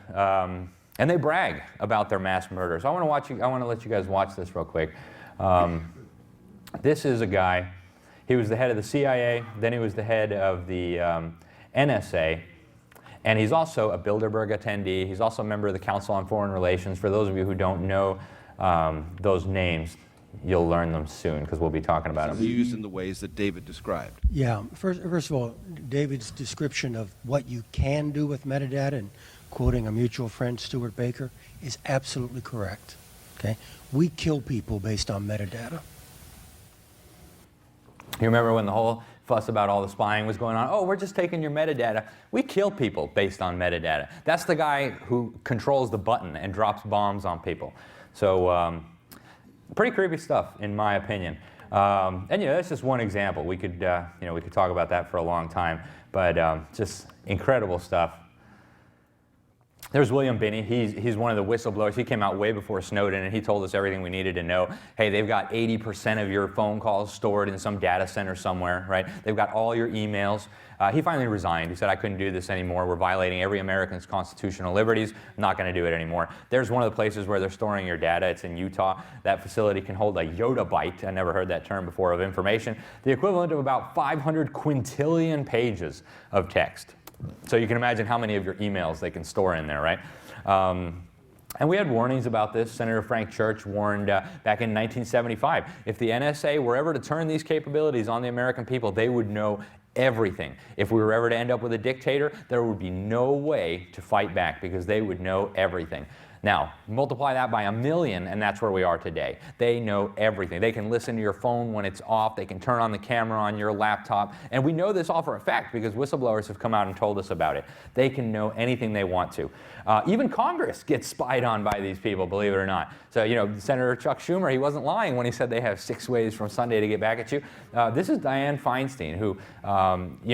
And they brag about their mass murders. I want to let you guys watch this real quick. This is a guy. He was the head of the CIA. Then he was the head of the NSA. And he's also a Bilderberg attendee. He's also a member of the Council on Foreign Relations. For those of you who don't know those names, you'll learn them soon because we'll be talking about them. Used in the ways that David described. Yeah, first of all, David's description of what you can do with metadata, and quoting a mutual friend, Stuart Baker, is absolutely correct. Okay, we kill people based on metadata. You remember when the whole fuss about all the spying was going on? Oh, we're just taking your metadata. We kill people based on metadata. That's the guy who controls the button and drops bombs on people. So pretty creepy stuff, in my opinion. And that's just one example. We could, we could talk about that for a long time, but just incredible stuff. There's William Binney. He's one of the whistleblowers. He came out way before Snowden, and he told us everything we needed to know. Hey, they've got 80% of your phone calls stored in some data center somewhere, right? They've got all your emails. He finally resigned. He said, I couldn't do this anymore. We're violating every American's constitutional liberties. I'm not going to do it anymore. There's one of the places where they're storing your data. It's in Utah. That facility can hold a yottabyte, I never heard that term before, of information, the equivalent of about 500 quintillion pages of text. So you can imagine how many of your emails they can store in there, right? And we had warnings about this. Senator Frank Church warned back in 1975, if the NSA were ever to turn these capabilities on the American people, they would know everything. If we were ever to end up with a dictator, there would be no way to fight back because they would know everything. Now, multiply that by 1 million, and that's where we are today. They know everything. They can listen to your phone when it's off. They can turn on the camera on your laptop. And we know this all for a fact because whistleblowers have come out and told us about it. They can know anything they want to. Even Congress gets spied on by these people, believe it or not. So, Senator Chuck Schumer, he wasn't lying when he said they have 6 ways from Sunday to get back at you. This is Dianne Feinstein, who,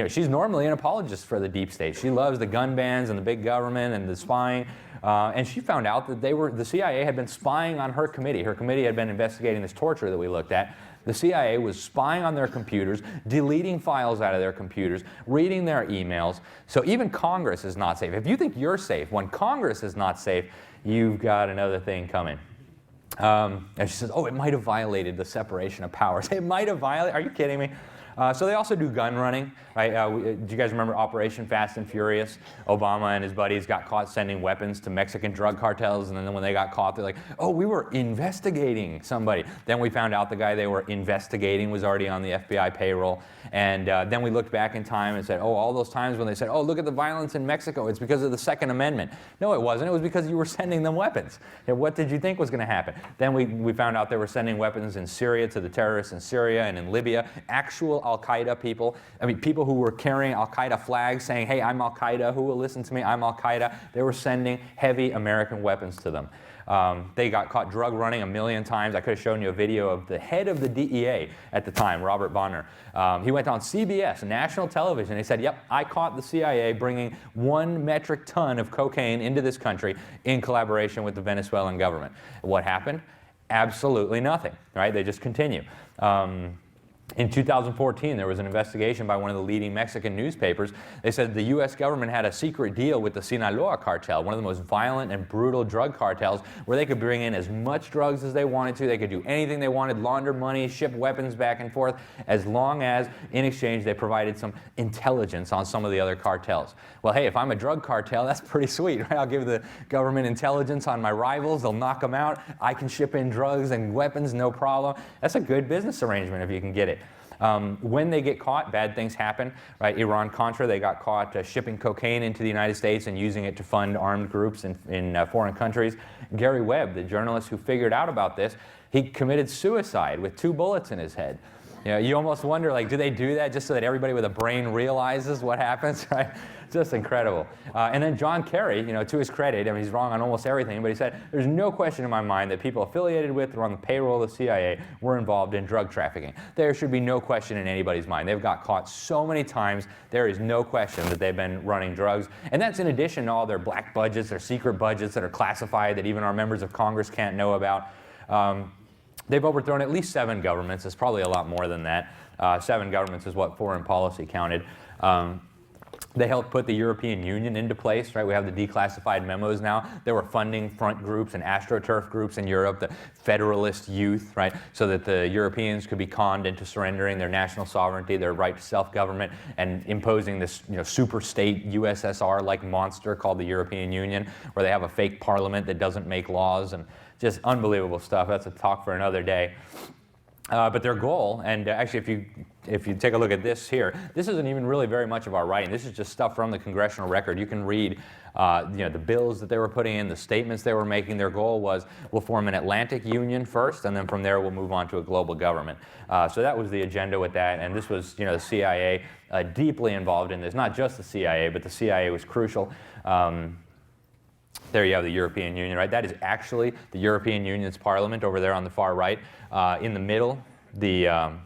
she's normally an apologist for the deep state. She loves the gun bans and the big government and the spying. And she found out that the CIA had been spying on her committee. Her committee had been investigating this torture that we looked at. The CIA was spying on their computers, deleting files out of their computers, reading their emails. So even Congress is not safe. If you think you're safe, when Congress is not safe, you've got another thing coming. And she says, oh, it might have violated the separation of powers. It might have violated, are you kidding me? So they also do gun running. Right? Do you guys remember Operation Fast and Furious? Obama and his buddies got caught sending weapons to Mexican drug cartels, and then when they got caught, they're like, oh, we were investigating somebody. Then we found out the guy they were investigating was already on the FBI payroll. And then we looked back in time and said, oh, all those times when they said, oh, look at the violence in Mexico, it's because of the Second Amendment. No, it wasn't. It was because you were sending them weapons. And what did you think was going to happen? Then we found out they were sending weapons in Syria to the terrorists in Syria and in Libya, actual Al-Qaeda people. I mean, people who were carrying Al-Qaeda flags saying, hey, I'm Al-Qaeda, who will listen to me? I'm Al-Qaeda. They were sending heavy American weapons to them. They got caught drug running 1 million times. I could have shown you a video of the head of the DEA at the time, Robert Bonner. He went on CBS, national television. He said, yep, I caught the CIA bringing 1 metric ton of cocaine into this country in collaboration with the Venezuelan government. What happened? Absolutely nothing, right? They just continue. In 2014, there was an investigation by one of the leading Mexican newspapers. They said the U.S. government had a secret deal with the Sinaloa cartel, one of the most violent and brutal drug cartels, where they could bring in as much drugs as they wanted to. They could do anything they wanted, launder money, ship weapons back and forth, as long as, in exchange, they provided some intelligence on some of the other cartels. Well, hey, if I'm a drug cartel, that's pretty sweet, right? I'll give the government intelligence on my rivals. They'll knock them out. I can ship in drugs and weapons, no problem. That's a good business arrangement if you can get it. When they get caught, bad things happen, right? Iran-Contra, they got caught shipping cocaine into the United States and using it to fund armed groups in foreign countries. Gary Webb, the journalist who figured out about this, he committed suicide with 2 bullets in his head. You almost wonder, like, do they do that just so that everybody with a brain realizes what happens, right? Just incredible. And then John Kerry, to his credit, I mean, he's wrong on almost everything, but he said, there's no question in my mind that people affiliated with or on the payroll of the CIA were involved in drug trafficking. There should be no question in anybody's mind. They've got caught so many times, there is no question that they've been running drugs. And that's in addition to all their black budgets, their secret budgets that are classified that even our members of Congress can't know about. They've overthrown at least 7 governments. It's probably a lot more than that. 7 governments is what foreign policy counted. They helped put the European Union into place, right? We have the declassified memos now. They were funding front groups and AstroTurf groups in Europe, the Federalist Youth, right? So that the Europeans could be conned into surrendering their national sovereignty, their right to self-government, and imposing this, super state USSR-like monster called the European Union, where they have a fake parliament that doesn't make laws, and just unbelievable stuff. That's a talk for another day. But their goal, and actually if you take a look at this here, this isn't even really very much of our writing. This is just stuff from the congressional record. You can read the bills that they were putting in, the statements they were making. Their goal was, we'll form an Atlantic Union first, and then from there we'll move on to a global government. So that was the agenda with that, and this was the CIA deeply involved in this. Not just the CIA, but the CIA was crucial. There you have the European Union, right? That is actually the European Union's parliament over there on the far right. In the middle, the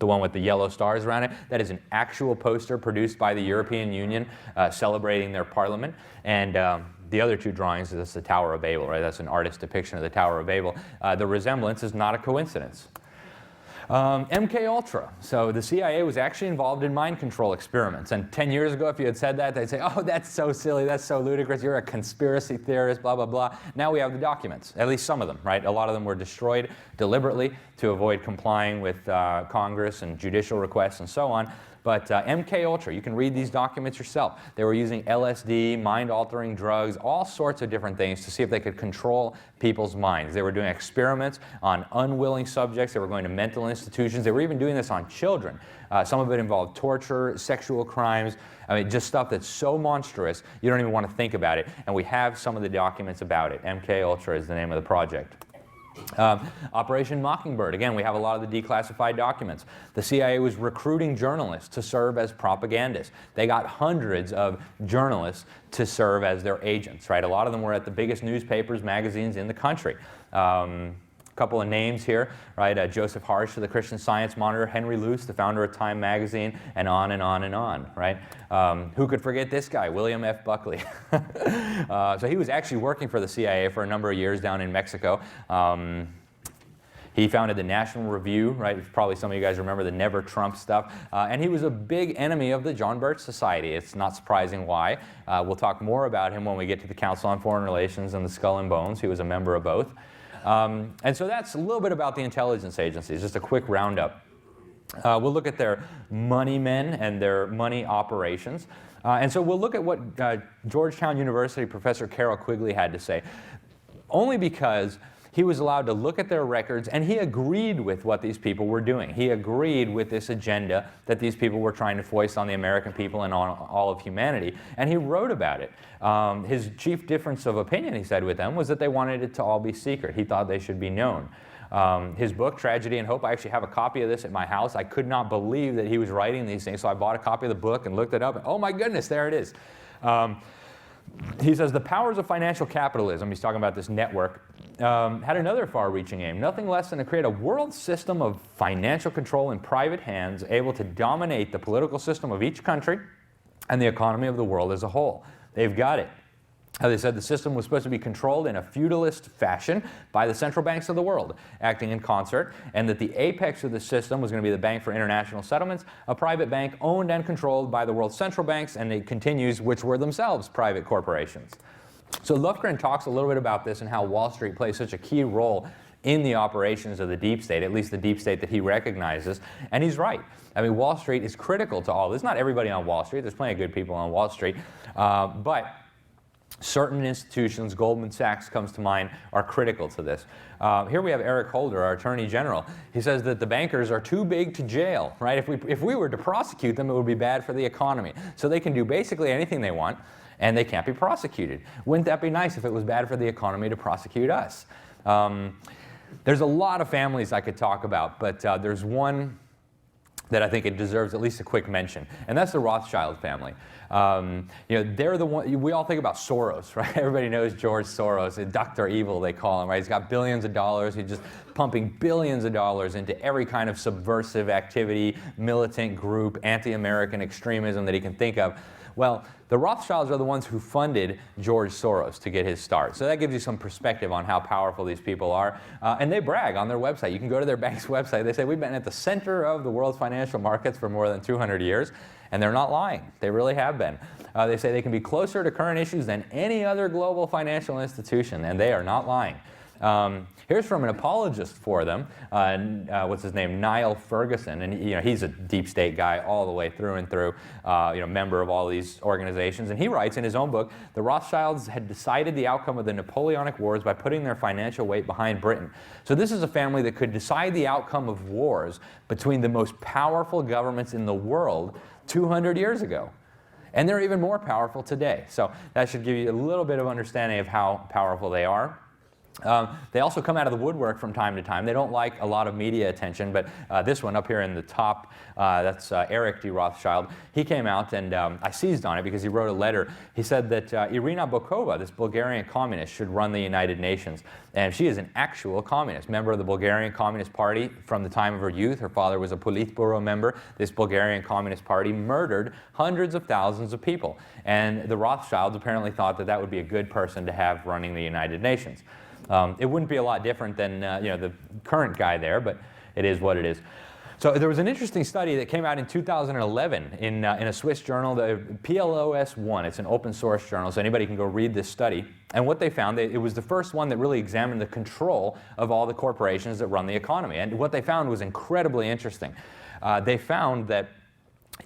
one with the yellow stars around it, that is an actual poster produced by the European Union celebrating their parliament. And the other two drawings, that's the Tower of Babel, right? That's an artist's depiction of the Tower of Babel. The resemblance is not a coincidence. MK Ultra. So the CIA was actually involved in mind control experiments. And 10 years ago, if you had said that, they'd say, oh, that's so silly, that's so ludicrous, you're a conspiracy theorist, blah, blah, blah. Now we have the documents, at least some of them, right? A lot of them were destroyed deliberately to avoid complying with Congress and judicial requests and so on. But MK Ultra, you can read these documents yourself. They were using LSD, mind-altering drugs, all sorts of different things to see if they could control people's minds. They were doing experiments on unwilling subjects. They were going to mental institutions. They were even doing this on children. Some of it involved torture, sexual crimes. I mean, just stuff that's so monstrous, you don't even want to think about it. And we have some of the documents about it. MK Ultra is the name of the project. Operation Mockingbird. Again, we have a lot of the declassified documents. The CIA was recruiting journalists to serve as propagandists. They got hundreds of journalists to serve as their agents, right? A lot of them were at the biggest newspapers, magazines in the country. A couple of names here, right? Joseph Harsh of the Christian Science Monitor, Henry Luce, the founder of Time magazine, and on and on and on, right? Who could forget this guy, William F. Buckley? So he was actually working for the CIA for a number of years down in Mexico. He founded the National Review, right? Probably some of you guys remember the Never Trump stuff. And he was a big enemy of the John Birch Society. It's not surprising why. We'll talk more about him when we get to the Council on Foreign Relations and the Skull and Bones. He was a member of both. And so that's a little bit about the intelligence agencies, just a quick roundup. We'll look at their money men and their money operations. And so we'll look at what Georgetown University professor Carol Quigley had to say, only because he was allowed to look at their records and he agreed with what these people were doing. He agreed with this agenda that these people were trying to foist on the American people and on all of humanity. And he wrote about it. His chief difference of opinion, he said, with them was that they wanted it to all be secret. He thought they should be known. His book, Tragedy and Hope, I actually have a copy of this at my house. I could not believe that he was writing these things, so I bought a copy of the book and looked it up. And, oh my goodness, there it is. He says, the powers of financial capitalism, he's talking about this network, had another far-reaching aim, nothing less than to create a world system of financial control in private hands, able to dominate the political system of each country and the economy of the world as a whole. They've got it. They said the system was supposed to be controlled in a feudalist fashion by the central banks of the world, acting in concert, and that the apex of the system was going to be the Bank for International Settlements, a private bank owned and controlled by the world's central banks, and it continues, which were themselves private corporations. So Lufgren talks a little bit about this and how Wall Street plays such a key role in the operations of the deep state, at least the deep state that he recognizes, and he's right. I mean, Wall Street is critical to all this. Not everybody on Wall Street. There's plenty of good people on Wall Street, but certain institutions, Goldman Sachs comes to mind, are critical to this. Here we have Eric Holder, our Attorney General. He says that the bankers are too big to jail, right? If we were to prosecute them, it would be bad for the economy. So they can do basically anything they want, and they can't be prosecuted. Wouldn't that be nice if it was bad for the economy to prosecute us? There's a lot of families I could talk about, but there's one that I think it deserves at least a quick mention, and that's the Rothschild family. They're the one, we all think about Soros, right? Everybody knows George Soros, Dr. Evil they call him, right? He's got billions of dollars, he's just pumping billions of dollars into every kind of subversive activity, militant group, anti-American extremism that he can think of. Well, the Rothschilds are the ones who funded George Soros to get his start. So that gives you some perspective on how powerful these people are. And they brag on their website. You can go to their bank's website. They say, we've been at the center of the world's financial financial markets for more than 200 years, and they're not lying. They really have been. They say they can be closer to current issues than any other global financial institution, and they are not lying. Here's from an apologist for them, what's his name, Niall Ferguson, and he's a deep state guy all the way through and through, member of all these organizations, and he writes in his own book, the Rothschilds had decided the outcome of the Napoleonic Wars by putting their financial weight behind Britain. So this is a family that could decide the outcome of wars between the most powerful governments in the world 200 years ago. And they're even more powerful today. So that should give you a little bit of understanding of how powerful they are. They also come out of the woodwork from time to time. They don't like a lot of media attention, but this one up here in the top, that's Eric D. Rothschild. He came out, and I seized on it because he wrote a letter. He said that Irina Bokova, this Bulgarian communist, should run the United Nations. And she is an actual communist, member of the Bulgarian Communist Party from the time of her youth. Her father was a Politburo member. This Bulgarian Communist Party murdered hundreds of thousands of people. And the Rothschilds apparently thought that that would be a good person to have running the United Nations. It wouldn't be a lot different than the current guy there, but it is what it is. So there was an interesting study that came out in 2011 in a Swiss journal, the PLOS1. It's an open source journal, so anybody can go read this study. And what they found, it was the first one that really examined the control of all the corporations that run the economy. And what they found was incredibly interesting. They found that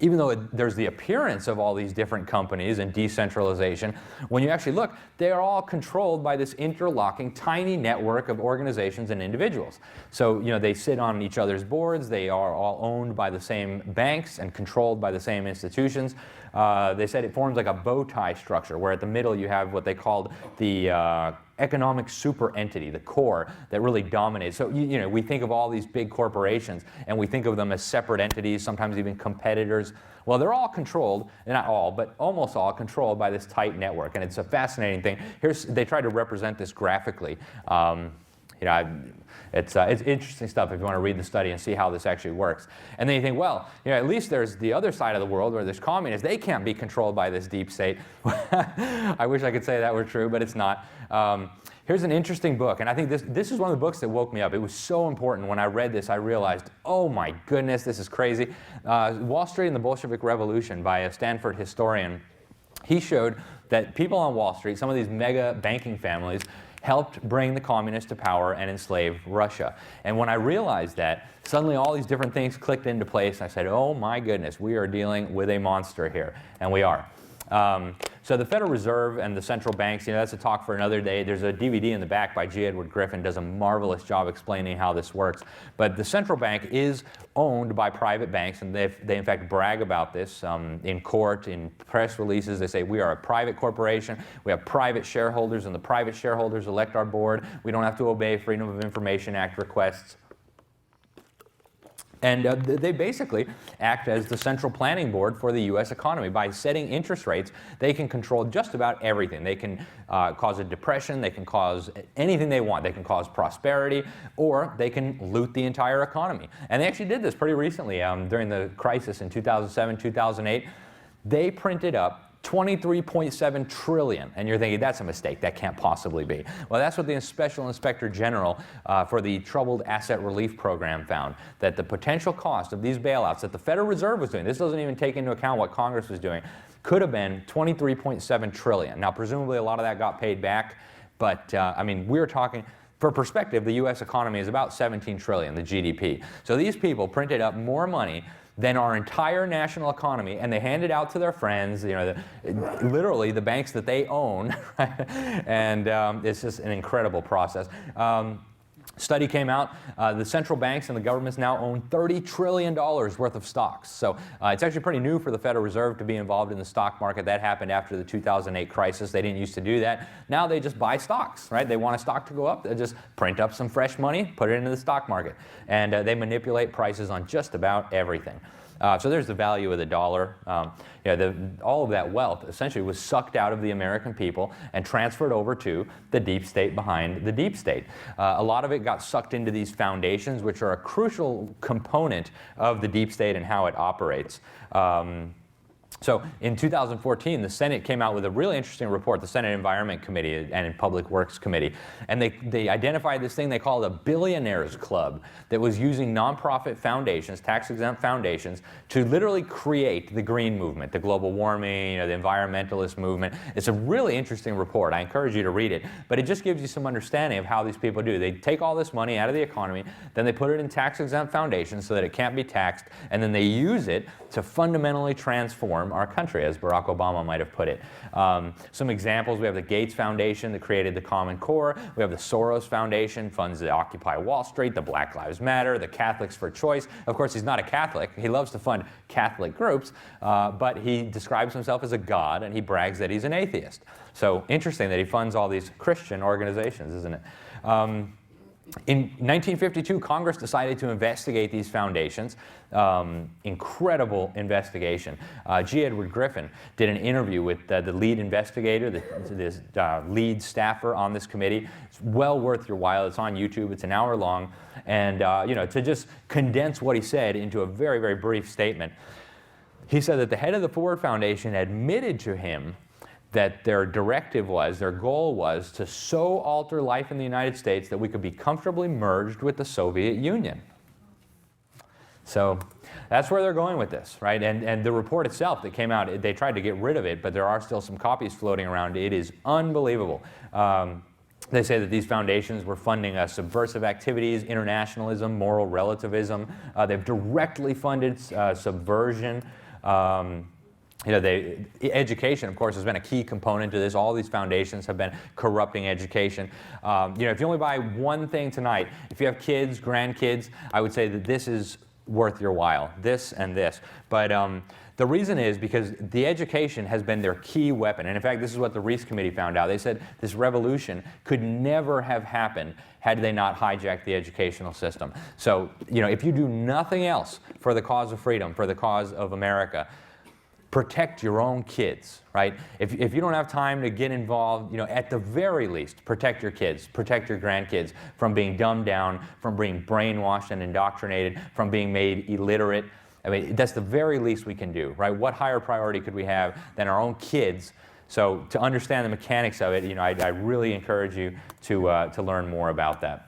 even though there's the appearance of all these different companies and decentralization, when you actually look, they are all controlled by this interlocking tiny network of organizations and individuals. So, they sit on each other's boards, they are all owned by the same banks and controlled by the same institutions. They said it forms like a bow tie structure, where at the middle you have what they called the economic super entity, the core that really dominates. So we think of all these big corporations and we think of them as separate entities, sometimes even competitors. Well, they're all controlled, not all, but almost all controlled by this tight network, and it's a fascinating thing. They try to represent this graphically. It's interesting stuff if you want to read the study and see how this actually works. And then you think, well, at least there's the other side of the world where there's communists. They can't be controlled by this deep state. I wish I could say that were true, but it's not. Here's an interesting book, and I think this is one of the books that woke me up. It was so important. When I read this, I realized, oh my goodness, this is crazy. Wall Street and the Bolshevik Revolution by a Stanford historian. He showed that people on Wall Street, some of these mega banking families, helped bring the communists to power and enslave Russia. And when I realized that, suddenly all these different things clicked into place. I said, oh my goodness, we are dealing with a monster here. And we are. So the Federal Reserve and the central banks, that's a talk for another day. There's a DVD in the back by G. Edward Griffin, does a marvelous job explaining how this works. But the central bank is owned by private banks, and they in fact brag about this in court, in press releases. They say, we are a private corporation, we have private shareholders, and the private shareholders elect our board. We don't have to obey Freedom of Information Act requests. And they basically act as the central planning board for the U.S. economy. By setting interest rates, they can control just about everything. They can cause a depression, they can cause anything they want. They can cause prosperity, or they can loot the entire economy. And they actually did this pretty recently during the crisis in 2007, 2008. They printed up 23.7 trillion, and you're thinking that's a mistake, that can't possibly be. Well, that's what the Special Inspector General for the Troubled Asset Relief Program found, that the potential cost of these bailouts that the Federal Reserve was doing, this doesn't even take into account what Congress was doing, could have been 23.7 trillion. Now, presumably a lot of that got paid back, but we're talking, for perspective, the U.S. economy is about 17 trillion, the GDP. So these people printed up more money than our entire national economy, and they hand it out to their friends, literally the banks that they own, right? And it's just an incredible process. Study came out, the central banks and the governments now own $30 trillion worth of stocks. So it's actually pretty new for the Federal Reserve to be involved in the stock market. That happened after the 2008 crisis. They didn't used to do that. Now they just buy stocks, right? They want a stock to go up, they just print up some fresh money, put it into the stock market. And they manipulate prices on just about everything. So there's the value of the dollar. All of that wealth essentially was sucked out of the American people and transferred over to the deep state behind the deep state. A lot of it got sucked into these foundations, which are a crucial component of the deep state and how it operates. So in 2014, the Senate came out with a really interesting report, the Senate Environment Committee and Public Works Committee, and they identified this thing they called a billionaires club that was using nonprofit foundations, tax-exempt foundations, to literally create the green movement, the global warming, the environmentalist movement. It's a really interesting report. I encourage you to read it, but it just gives you some understanding of how these people do. They take all this money out of the economy, then they put it in tax-exempt foundations so that it can't be taxed, and then they use it to fundamentally transform our country, as Barack Obama might have put it. Some examples: we have the Gates Foundation that created the Common Core. We have the Soros Foundation, funds that Occupy Wall Street, the Black Lives Matter, the Catholics for Choice. Of course, he's not a Catholic. He loves to fund Catholic groups, but he describes himself as a god, and he brags that he's an atheist. So interesting that he funds all these Christian organizations, isn't it? In 1952, Congress decided to investigate these foundations. Incredible investigation. G. Edward Griffin did an interview with the lead investigator, this lead staffer on this committee. It's well worth your while. It's on YouTube. It's an hour long. And to just condense what he said into a very, very brief statement, he said that the head of the Ford Foundation admitted to him that their directive was, their goal was, to so alter life in the United States that we could be comfortably merged with the Soviet Union. So that's where they're going with this, right? And the report itself that came out, they tried to get rid of it, but there are still some copies floating around. It is unbelievable. They say that these foundations were funding subversive activities, internationalism, moral relativism. They've directly funded subversion. Education, of course, has been a key component to this. All these foundations have been corrupting education. If you only buy one thing tonight, if you have kids, grandkids, I would say that this is worth your while, this and this. But the reason is because the education has been their key weapon. And in fact, this is what the Reese Committee found out. They said this revolution could never have happened had they not hijacked the educational system. So, if you do nothing else for the cause of freedom, for the cause of America, protect your own kids, right? If you don't have time to get involved, at the very least, protect your kids, protect your grandkids from being dumbed down, from being brainwashed and indoctrinated, from being made illiterate. I mean, that's the very least we can do, right? What higher priority could we have than our own kids? So to understand the mechanics of it, I really encourage you to learn more about that.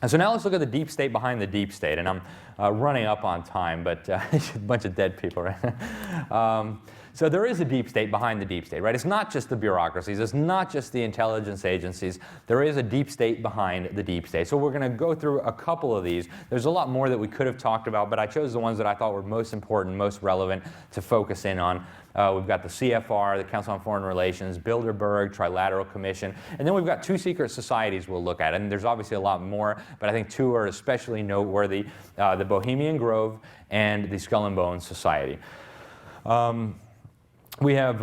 And so now let's look at the deep state behind the deep state. And I'm running up on time, but a bunch of dead people, right? So there is a deep state behind the deep state, right? It's not just the bureaucracies. It's not just the intelligence agencies. There is a deep state behind the deep state. So we're going to go through a couple of these. There's a lot more that we could have talked about, but I chose the ones that I thought were most important, most relevant to focus in on. We've got the CFR, the Council on Foreign Relations, Bilderberg, Trilateral Commission, and then we've got two secret societies we'll look at. And there's obviously a lot more, but I think two are especially noteworthy, the Bohemian Grove and the Skull and Bones Society. We have,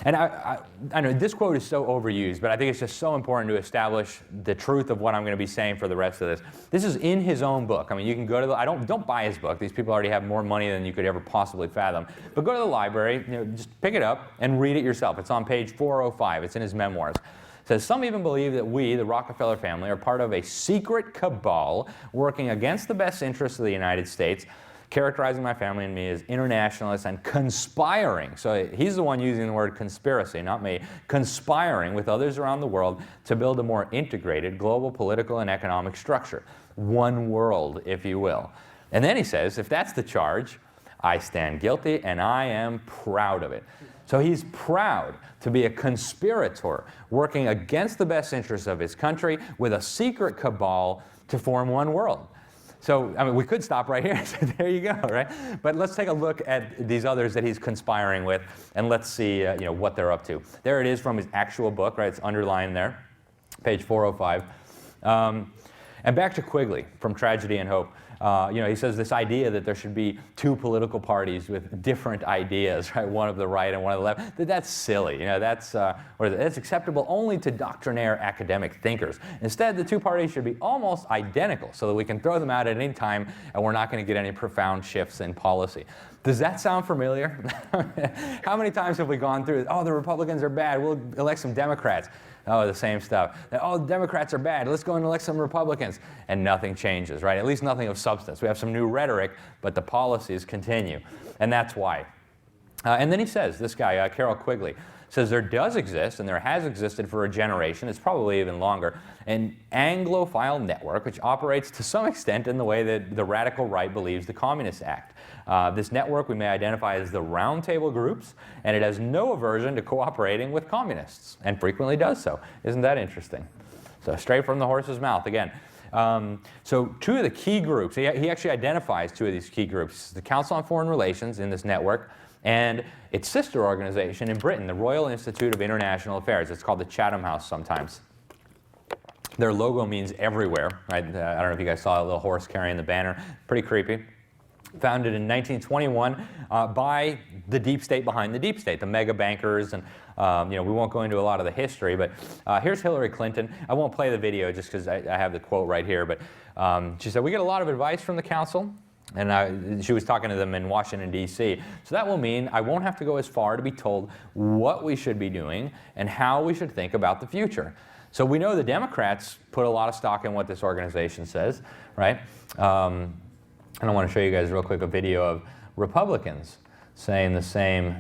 and I know this quote is so overused, but I think it's just so important to establish the truth of what I'm going to be saying for the rest of this. This is in his own book. I mean, you can go to don't buy his book. These people already have more money than you could ever possibly fathom. But go to the library, just pick it up and read it yourself. It's on page 405. It's in his memoirs. It says, some even believe that we, the Rockefeller family, are part of a secret cabal working against the best interests of the United States, characterizing my family and me as internationalists and conspiring. So he's the one using the word conspiracy, not me. Conspiring with others around the world to build a more integrated global political and economic structure. One world, if you will. And then he says, if that's the charge, I stand guilty and I am proud of it. So he's proud to be a conspirator working against the best interests of his country with a secret cabal to form one world. So, I mean, we could stop right here. So there you go, right? But let's take a look at these others that he's conspiring with, and let's see, what they're up to. There it is from his actual book, right? It's underlined there, page 405. And back to Quigley from Tragedy and Hope. He says this idea that there should be two political parties with different ideas, right? One of the right and one of the left. That's silly. That's that's acceptable only to doctrinaire academic thinkers. Instead, the two parties should be almost identical so that we can throw them out at any time and we're not going to get any profound shifts in policy. Does that sound familiar? How many times have we gone through, the Republicans are bad, we'll elect some Democrats. Oh, the same stuff. Oh, the Democrats are bad. Let's go and elect some Republicans. And nothing changes, right? At least nothing of substance. We have some new rhetoric, but the policies continue. And that's why. And then he says, this guy, Carol Quigley, says there does exist, and there has existed for a generation, it's probably even longer, an Anglophile network which operates to some extent in the way that the radical right believes the Communists act. This network we may identify as the roundtable groups, and it has no aversion to cooperating with communists, and frequently does so. Isn't that interesting? So straight from the horse's mouth again. So two of the key groups, he actually identifies two of these key groups, the Council on Foreign Relations in this network, and its sister organization in Britain, the Royal Institute of International Affairs. It's called the Chatham House sometimes. Their logo means everywhere, right? I don't know if you guys saw a little horse carrying the banner. Pretty creepy. Founded in 1921 by the deep state behind the deep state, the mega bankers, and we won't go into a lot of the history, but here's Hillary Clinton. I won't play the video just because I have the quote right here, but she said, "We get a lot of advice from the council." And she was talking to them in Washington, D.C. So that will mean I won't have to go as far to be told what we should be doing and how we should think about the future. So we know the Democrats put a lot of stock in what this organization says, right? And I want to show you guys real quick a video of Republicans saying the same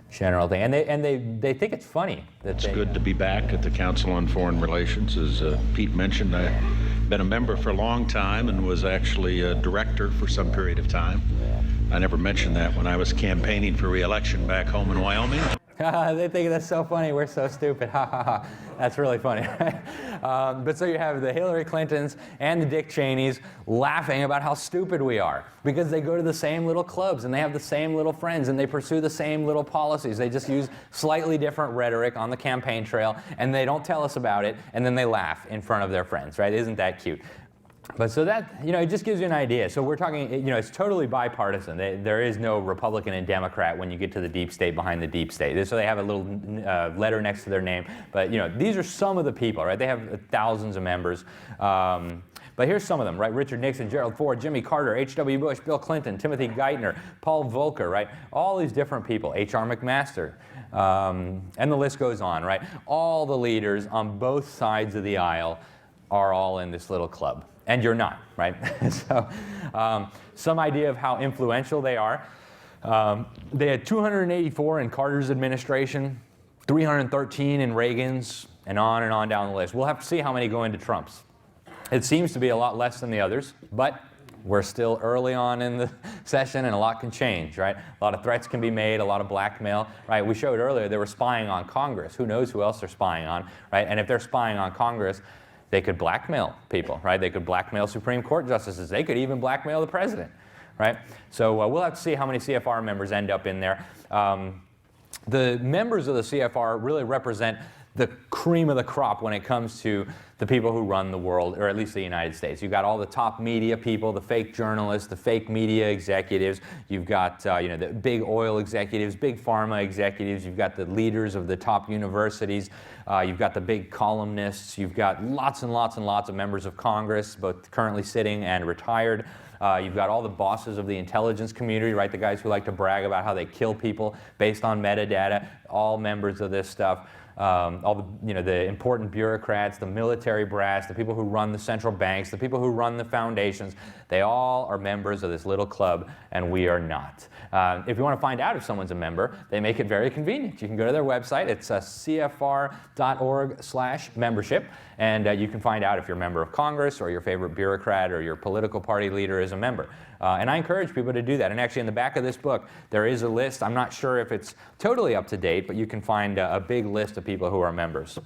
general thing. And they think it's funny. It's good to be back at the Council on Foreign Relations. As Pete mentioned, I've been a member for a long time and was actually a director for some period of time. I never mentioned that when I was campaigning for re-election back home in Wyoming. They think that's so funny. We're so stupid. Ha ha ha. That's really funny. But so you have the Hillary Clintons and the Dick Cheneys laughing about how stupid we are because they go to the same little clubs and they have the same little friends and they pursue the same little policies. They just use slightly different rhetoric on the campaign trail and they don't tell us about it and then they laugh in front of their friends, right? Isn't that cute? But so that, it just gives you an idea. So we're talking, it's totally bipartisan. There is no Republican and Democrat when you get to the deep state behind the deep state. So they have a little letter next to their name. But, these are some of the people, right? They have thousands of members. But here's some of them, right? Richard Nixon, Gerald Ford, Jimmy Carter, H.W. Bush, Bill Clinton, Timothy Geithner, Paul Volcker, right? All these different people, H.R. McMaster. And the list goes on, right? All the leaders on both sides of the aisle are all in this little club. And you're not, right? So some idea of how influential they are. They had 284 in Carter's administration, 313 in Reagan's, and on down the list. We'll have to see how many go into Trump's. It seems to be a lot less than the others, but we're still early on in the session and a lot can change, right? A lot of threats can be made, a lot of blackmail, right? We showed earlier they were spying on Congress. Who knows who else they're spying on, right? And if they're spying on Congress, they could blackmail people, right? They could blackmail Supreme Court justices. They could even blackmail the president, right? So we'll have to see how many CFR members end up in there. The members of the CFR really represent the cream of the crop when it comes to the people who run the world, or at least the United States. You've got all the top media people, the fake journalists, the fake media executives. You've got the big oil executives, big pharma executives. You've got the leaders of the top universities. You've got the big columnists. You've got lots and lots and lots of members of Congress, both currently sitting and retired. You've got all the bosses of the intelligence community, right? The guys who like to brag about how they kill people based on metadata, all members of this stuff. All the important bureaucrats, the military brass, the people who run the central banks, the people who run the foundations, they all are members of this little club, and we are not. If you want to find out if someone's a member, they make it very convenient. You can go to their website. It's cfr.org/membership, and you can find out if you're a member of Congress or your favorite bureaucrat or your political party leader is a member. And I encourage people to do that. And actually in the back of this book, there is a list. I'm not sure if it's totally up to date, but you can find a big list of people who are members.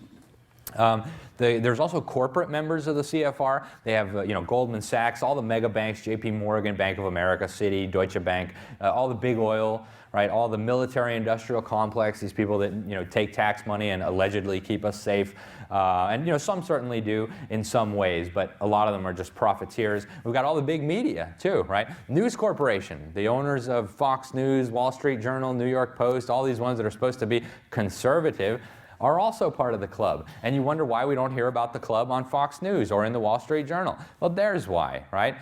There's also corporate members of the CFR. They have Goldman Sachs, all the mega banks, J.P. Morgan, Bank of America, Citi, Deutsche Bank, all the big oil, right? All the military-industrial complex. These people that take tax money and allegedly keep us safe. And some certainly do in some ways, but a lot of them are just profiteers. We've got all the big media too, right? News Corporation, the owners of Fox News, Wall Street Journal, New York Post, all these ones that are supposed to be conservative are also part of the club. And you wonder why we don't hear about the club on Fox News or in the Wall Street Journal. Well, there's why, right?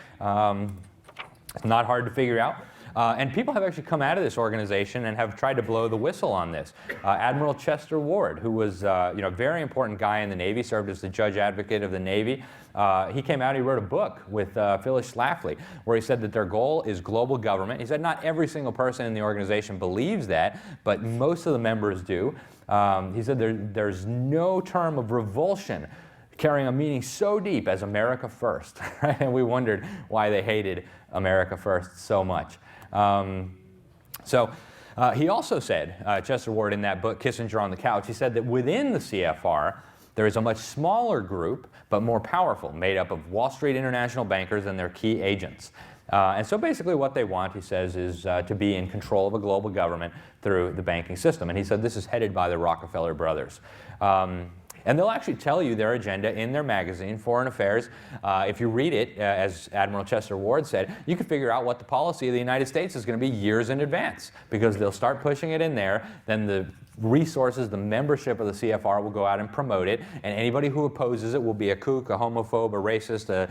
It's not hard to figure out. And people have actually come out of this organization and have tried to blow the whistle on this. Admiral Chester Ward, who was a very important guy in the Navy, served as the judge advocate of the Navy. He came out, he wrote a book with Phyllis Schlafly, where he said that their goal is global government. He said not every single person in the organization believes that, but most of the members do. He said there's no term of revulsion carrying a meaning so deep as America First. Right? And we wondered why they hated America First so much. He also said, Chester Ward, in that book, Kissinger on the Couch, he said that within the CFR, there is a much smaller group, but more powerful, made up of Wall Street international bankers and their key agents. And so basically what they want, he says, is to be in control of a global government through the banking system. And he said this is headed by the Rockefeller brothers. And they'll actually tell you their agenda in their magazine, Foreign Affairs. If you read it, as Admiral Chester Ward said, you can figure out what the policy of the United States is going to be years in advance, because they'll start pushing it in there, then the resources, the membership of the CFR will go out and promote it, and anybody who opposes it will be a kook, a homophobe, a racist,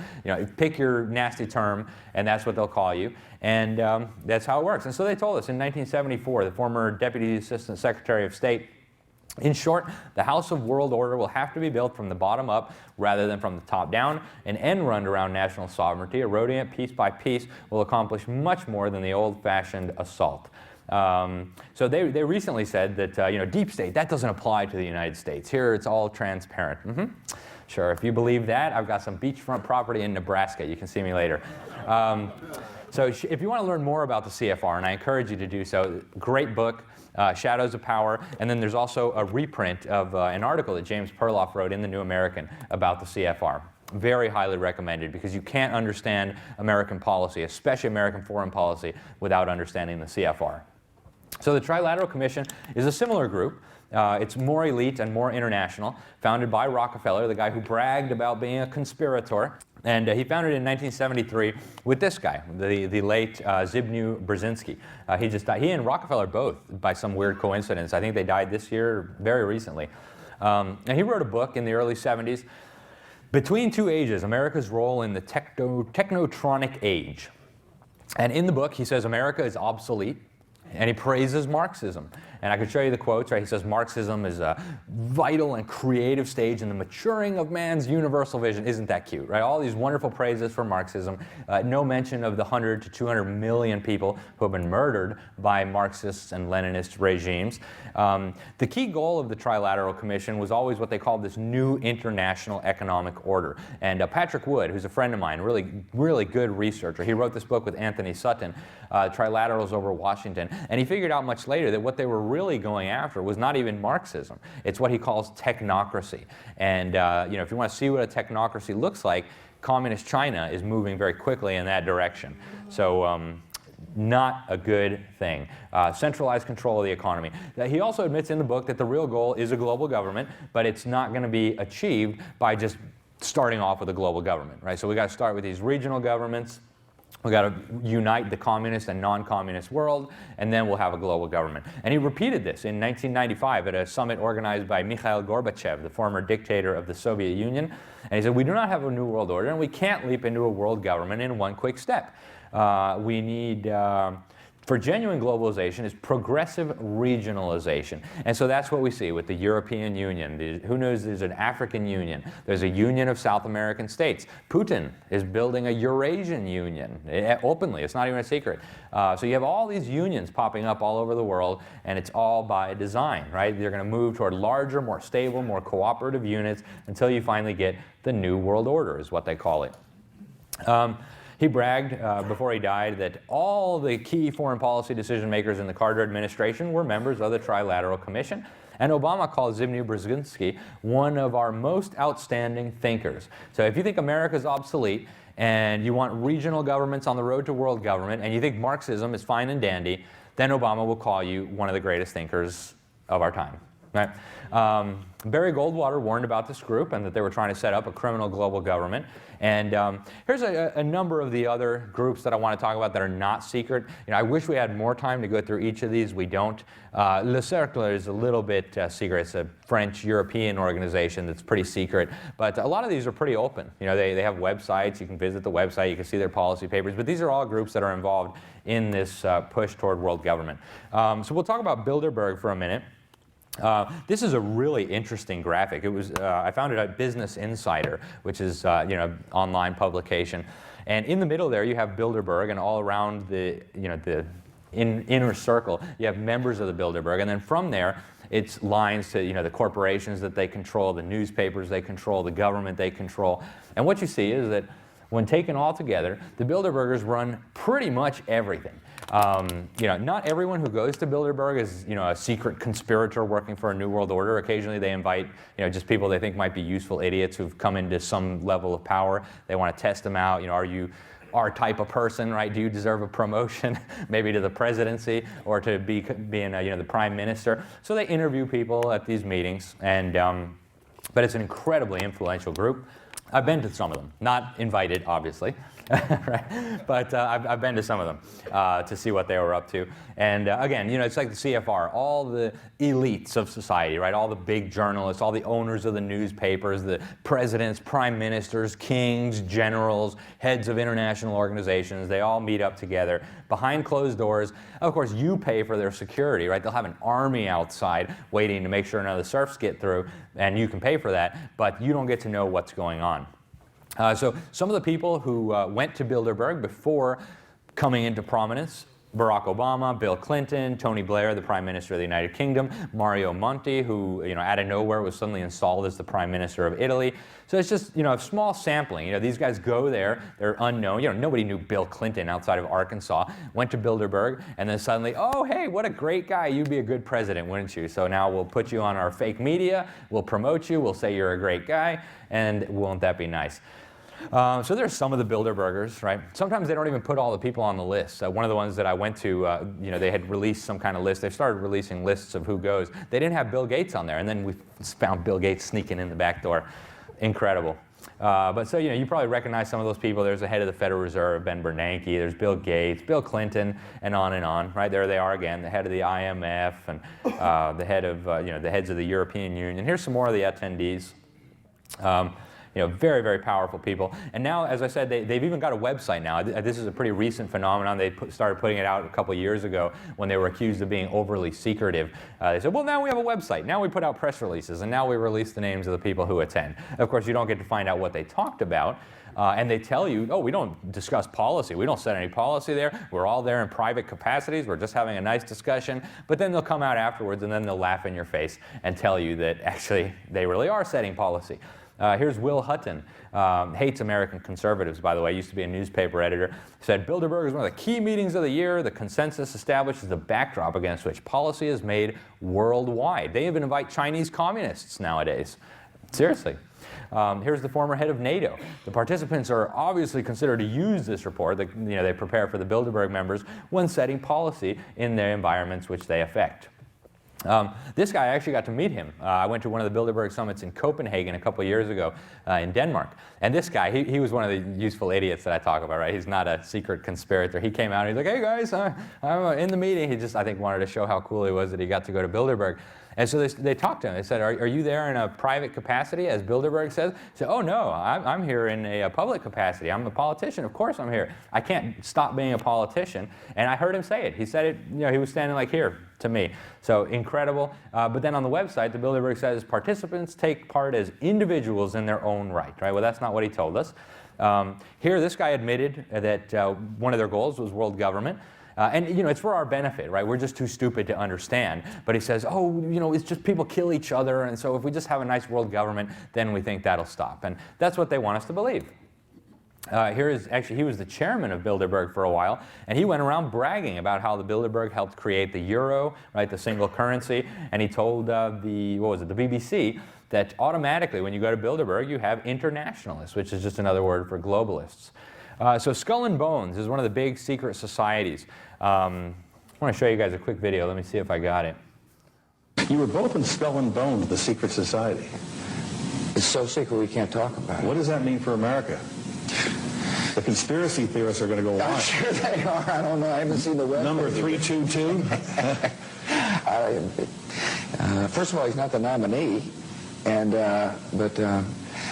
pick your nasty term, and that's what they'll call you. And that's how it works. And so they told us in 1974, the former Deputy Assistant Secretary of State, in short, the House of World Order will have to be built from the bottom up rather than from the top down. An end run around national sovereignty, eroding it piece by piece, will accomplish much more than the old-fashioned assault. So they recently said that deep state, that doesn't apply to the United States. Here it's all transparent. Sure, if you believe that, I've got some beachfront property in Nebraska. You can see me later. So if you want to learn more about the CFR, and I encourage you to do so, great book. Shadows of Power, and then there's also a reprint of an article that James Perloff wrote in the New American about the CFR. Very highly recommended, because you can't understand American policy, especially American foreign policy, without understanding the CFR. So the Trilateral Commission is a similar group. It's more elite and more international, founded by Rockefeller, the guy who bragged about being a conspirator. And he founded it in 1973 with this guy, the late Zbigniew Brzezinski. He just died. He and Rockefeller both, by some weird coincidence. I think they died this year, very recently. And he wrote a book in the early 70s, Between Two Ages, America's Role in the Technotronic Age. And in the book, he says America is obsolete, and he praises Marxism. And I could show you the quotes, right? He says Marxism is a vital and creative stage in the maturing of man's universal vision. Isn't that cute, right? All these wonderful praises for Marxism. No mention of the 100 to 200 million people who have been murdered by Marxist and Leninist regimes. The key goal of the Trilateral Commission was always what they called this new international economic order. And Patrick Wood, who's a friend of mine, really good researcher, he wrote this book with Anthony Sutton, Trilaterals over Washington, and he figured out much later that what they were really going after was not even Marxism. It's what he calls technocracy. And if you want to see what a technocracy looks like, communist China is moving very quickly in that direction. So not a good thing. Centralized control of the economy. He also admits in the book that the real goal is a global government, but it's not going to be achieved by just starting off with a global government, right? So we got to start with these regional governments. We got to unite the communist and non-communist world, and then we'll have a global government. And he repeated this in 1995 at a summit organized by Mikhail Gorbachev, the former dictator of the Soviet Union. And he said, we do not have a new world order, and we can't leap into a world government in one quick step. We need, for genuine globalization, is progressive regionalization. And so that's what we see with the European Union. Who knows there's an African Union. There's a union of South American states. Putin is building a Eurasian Union, openly. It's not even a secret. So you have all these unions popping up all over the world, and it's all by design, right? They're going to move toward larger, more stable, more cooperative units until you finally get the New World Order, is what they call it. He bragged before he died that all the key foreign policy decision makers in the Carter administration were members of the Trilateral Commission. And Obama called Zbigniew Brzezinski one of our most outstanding thinkers. So if you think America's obsolete and you want regional governments on the road to world government and you think Marxism is fine and dandy, then Obama will call you one of the greatest thinkers of our time. right? Barry Goldwater warned about this group and that they were trying to set up a criminal global government. And here's a number of the other groups that I want to talk about that are not secret. I wish we had more time to go through each of these. We don't. Le Cercle is a little bit secret. It's a French-European organization that's pretty secret. But a lot of these are pretty open. They have websites. You can visit the website. You can see their policy papers. But these are all groups that are involved in this push toward world government. So we'll talk about Bilderberg for a minute. This is a really interesting graphic. It was I found it at Business Insider, which is online publication, and in the middle there you have Bilderberg, and all around the inner circle you have members of the Bilderberg, and then from there it's lines to the corporations that they control, the newspapers they control, the government they control, and what you see is that when taken all together, the Bilderbergers run pretty much everything. Not everyone who goes to Bilderberg is, a secret conspirator working for a new world order. Occasionally they invite, just people they think might be useful idiots who've come into some level of power. They want to test them out. Are you our type of person, right? Do you deserve a promotion, maybe to the presidency or to being, the prime minister? So they interview people at these meetings, and but it's an incredibly influential group. I've been to some of them, not invited, obviously, right? But I've been to some of them to see what they were up to. And again, it's like the CFR, all the elites of society, right? All the big journalists, all the owners of the newspapers, the presidents, prime ministers, kings, generals, heads of international organizations, they all meet up together behind closed doors. Of course, you pay for their security, right? They'll have an army outside waiting to make sure none of the serfs get through, and you can pay for that, but you don't get to know what's going on. So some of the people who went to Bilderberg before coming into prominence: Barack Obama, Bill Clinton, Tony Blair, the Prime Minister of the United Kingdom, Mario Monti, who out of nowhere was suddenly installed as the Prime Minister of Italy. So it's just a small sampling. These guys go there, they're unknown. Nobody knew Bill Clinton outside of Arkansas. Went to Bilderberg, and then suddenly, oh hey, what a great guy! You'd be a good president, wouldn't you? So now we'll put you on our fake media, we'll promote you, we'll say you're a great guy, and won't that be nice? So there's some of the Bilderbergers, right? Sometimes they don't even put all the people on the list. One of the ones that I went to, they had released some kind of list. They started releasing lists of who goes. They didn't have Bill Gates on there, and then we found Bill Gates sneaking in the back door. Incredible. But so, you probably recognize some of those people. There's the head of the Federal Reserve, Ben Bernanke. There's Bill Gates, Bill Clinton, and on, right? There they are again, the head of the IMF, and the head of, the heads of the European Union. Here's some more of the attendees. Very, very powerful people. And now, as I said, they've even got a website now. This is a pretty recent phenomenon. They started putting it out a couple years ago when they were accused of being overly secretive. They said, well, now we have a website. Now we put out press releases, and now we release the names of the people who attend. Of course, you don't get to find out what they talked about. And they tell you, oh, we don't discuss policy. We don't set any policy there. We're all there in private capacities. We're just having a nice discussion. But then they'll come out afterwards, and then they'll laugh in your face and tell you that actually they really are setting policy. Here's Will Hutton, hates American conservatives, by the way, used to be a newspaper editor, said, Bilderberg is one of the key meetings of the year. The consensus establishes the backdrop against which policy is made worldwide. They even invite Chinese communists nowadays. Seriously. Here's the former head of NATO. The participants are obviously considered to use this report, they prepare for the Bilderberg members, when setting policy in their environments which they affect. This guy, I actually got to meet him. I went to one of the Bilderberg summits in Copenhagen a couple years ago in Denmark. And this guy, he was one of the useful idiots that I talk about, right? He's not a secret conspirator. He came out and he's like, hey guys, I'm in the meeting. He just, I think, wanted to show how cool he was that he got to go to Bilderberg. And so they talked to him. They said, are you there in a private capacity, as Bilderberg says? He said, oh no, I'm here in a public capacity. I'm a politician. Of course I'm here. I can't stop being a politician. And I heard him say it. He said it, he was standing like here to me. So incredible. But then on the website, the Bilderberg says participants take part as individuals in their own right, right? Well, that's not what he told us. Here, this guy admitted that one of their goals was world government. And it's for our benefit, right? We're just too stupid to understand. But he says, oh, it's just people kill each other, and so if we just have a nice world government, then we think that'll stop. And that's what they want us to believe. He was the chairman of Bilderberg for a while, and he went around bragging about how the Bilderberg helped create the euro, right, the single currency, and he told the BBC that automatically when you go to Bilderberg, you have internationalists, which is just another word for globalists. So Skull and Bones is one of the big secret societies. I want to show you guys a quick video. Let me see if I got it. You were both in Skull and Bones, the secret society. It's so secret we can't talk about it. What does that mean for America? The conspiracy theorists are going to go I'm wild. sure they are. I don't know. I haven't seen the web. Number 322? First of all, he's not the nominee. And, look, I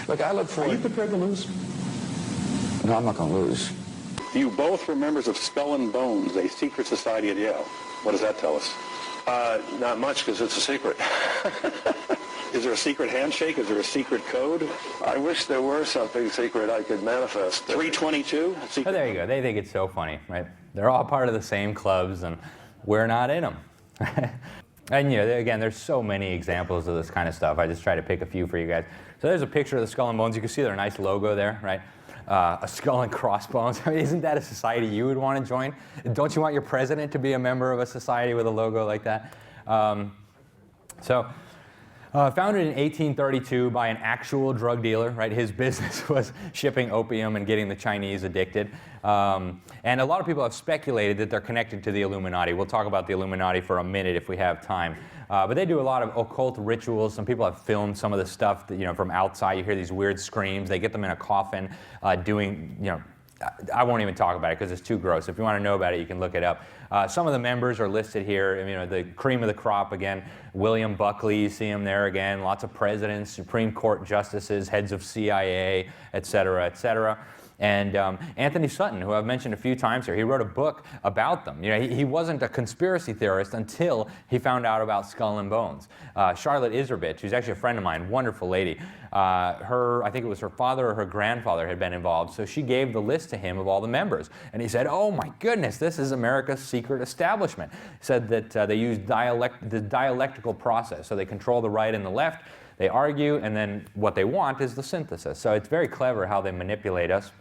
look Are forward... you prepared to lose? No, I'm not going to lose. You both were members of Skull and Bones, a secret society at Yale. What does that tell us? Not much, because it's a secret. Is there a secret handshake? Is there a secret code? I wish there were something secret I could manifest. 322? Oh, there you go. They think it's so funny, right? They're all part of the same clubs, and we're not in them. And, you know, again, there's so many examples of this kind of stuff. I just try to pick a few for you guys. So there's a picture of the Skull and Bones. You can see their nice logo there, right? A skull and crossbones. I mean, isn't that a society you would want to join? Don't you want your president to be a member of a society with a logo like that? Founded in 1832 by an actual drug dealer, right? His business was shipping opium and getting the Chinese addicted. And a lot of people have speculated that they're connected to the Illuminati. We'll talk about the Illuminati for a minute if we have time. But they do a lot of occult rituals. Some people have filmed some of the stuff that, you know, from outside. You hear these weird screams. They get them in a coffin doing, you know, I won't even talk about it because it's too gross. If you want to know about it, you can look it up. Some of the members are listed here. You know, the cream of the crop again. William Buckley, you see him there again. Lots of presidents, Supreme Court justices, heads of CIA, et cetera, et cetera. And Anthony Sutton, who I've mentioned a few times here, he wrote a book about them. You know, he wasn't a conspiracy theorist until he found out about Skull and Bones. Charlotte Iserbitch, who's actually a friend of mine, wonderful lady. I think it was her father or her grandfather had been involved, so she gave the list to him of all the members. And he said, oh my goodness, this is America's secret establishment. He said that they use the dialectical process, so they control the right and the left, they argue, and then what they want is the synthesis. So it's very clever how they manipulate us.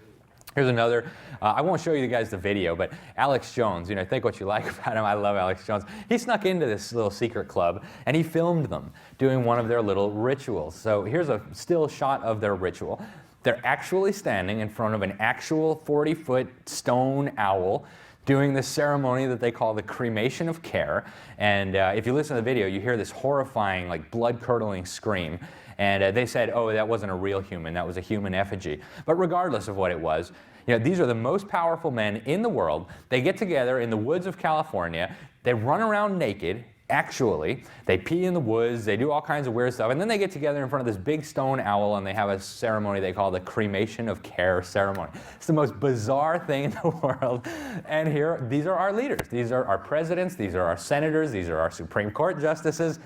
Here's another. I won't show you guys the video, but Alex Jones, you know, think what you like about him. I love Alex Jones. He snuck into this little secret club, and he filmed them doing one of their little rituals. So here's a still shot of their ritual. They're actually standing in front of an actual 40-foot stone owl doing this ceremony that they call the cremation of care. And if you listen to the video, you hear this horrifying, like blood-curdling scream. And they said, oh, that wasn't a real human, that was a human effigy. But regardless of what it was, you know, these are the most powerful men in the world. They get together in the woods of California, they run around naked, actually, they pee in the woods, they do all kinds of weird stuff, and then they get together in front of this big stone owl and they have a ceremony they call the cremation of care ceremony. It's the most bizarre thing in the world. And here, these are our leaders. These are our presidents, these are our senators, these are our Supreme Court justices.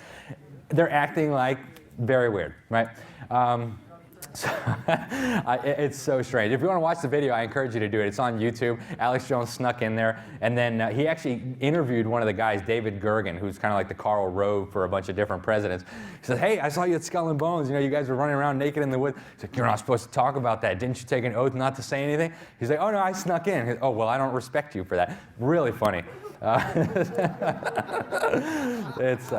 They're acting like very weird, right? It's so strange. If you want to watch the video, I encourage you to do it. It's on YouTube. Alex Jones snuck in there, and then he actually interviewed one of the guys, David Gergen, who's kind of like the Karl Rove for a bunch of different presidents. He said, hey, I saw you at Skull and Bones. You know, you guys were running around naked in the woods. He's like, you're not supposed to talk about that. Didn't you take an oath not to say anything? He's like, oh, no, I snuck in. Goes, oh, well, I don't respect you for that. Really funny. It's,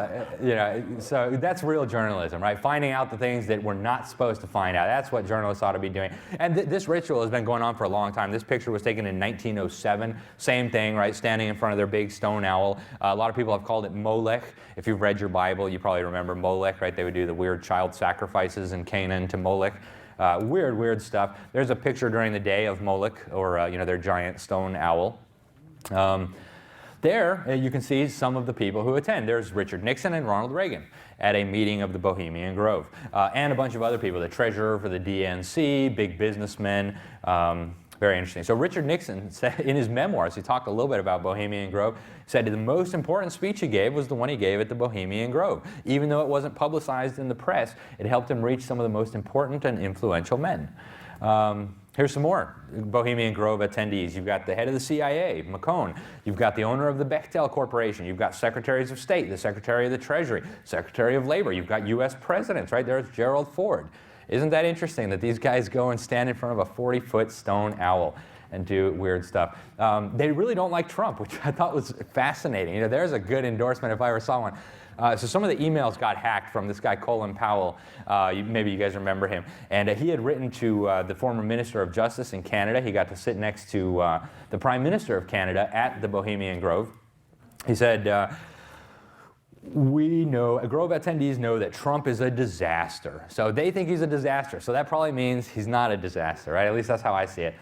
you know, so that's real journalism, right? Finding out the things that we're not supposed to find out. That's what journalists ought to be doing. And this ritual has been going on for a long time. This picture was taken in 1907. Same thing, right? Standing in front of their big stone owl. A lot of people have called it Molech. If you've read your Bible, you probably remember Molech, right? They would do the weird child sacrifices in Canaan to Molech. Weird stuff. There's a picture during the day of Molech, or you know, their giant stone owl. There, you can see some of the people who attend. There's Richard Nixon and Ronald Reagan at a meeting of the Bohemian Grove. And a bunch of other people, the treasurer for the DNC, big businessmen. Very interesting. So Richard Nixon said in his memoirs, he talked a little bit about Bohemian Grove, said the most important speech he gave was the one he gave at the Bohemian Grove. Even though it wasn't publicized in the press, it helped him reach some of the most important and influential men. Here's some more Bohemian Grove attendees. You've got the head of the CIA, McCone. You've got the owner of the Bechtel Corporation. You've got secretaries of state, the secretary of the Treasury, secretary of labor. You've got U.S. presidents, right? There's Gerald Ford. Isn't that interesting that these guys go and stand in front of a 40-foot stone owl and do weird stuff? They really don't like Trump, which I thought was fascinating. You know, there's a good endorsement if I ever saw one. So some of the emails got hacked from this guy, Colin Powell. Maybe you guys remember him. And he had written to the former Minister of Justice in Canada. He got to sit next to the Prime Minister of Canada at the Bohemian Grove. He said, Grove attendees know that Trump is a disaster. So they think he's a disaster. So that probably means he's not a disaster, right? At least that's how I see it.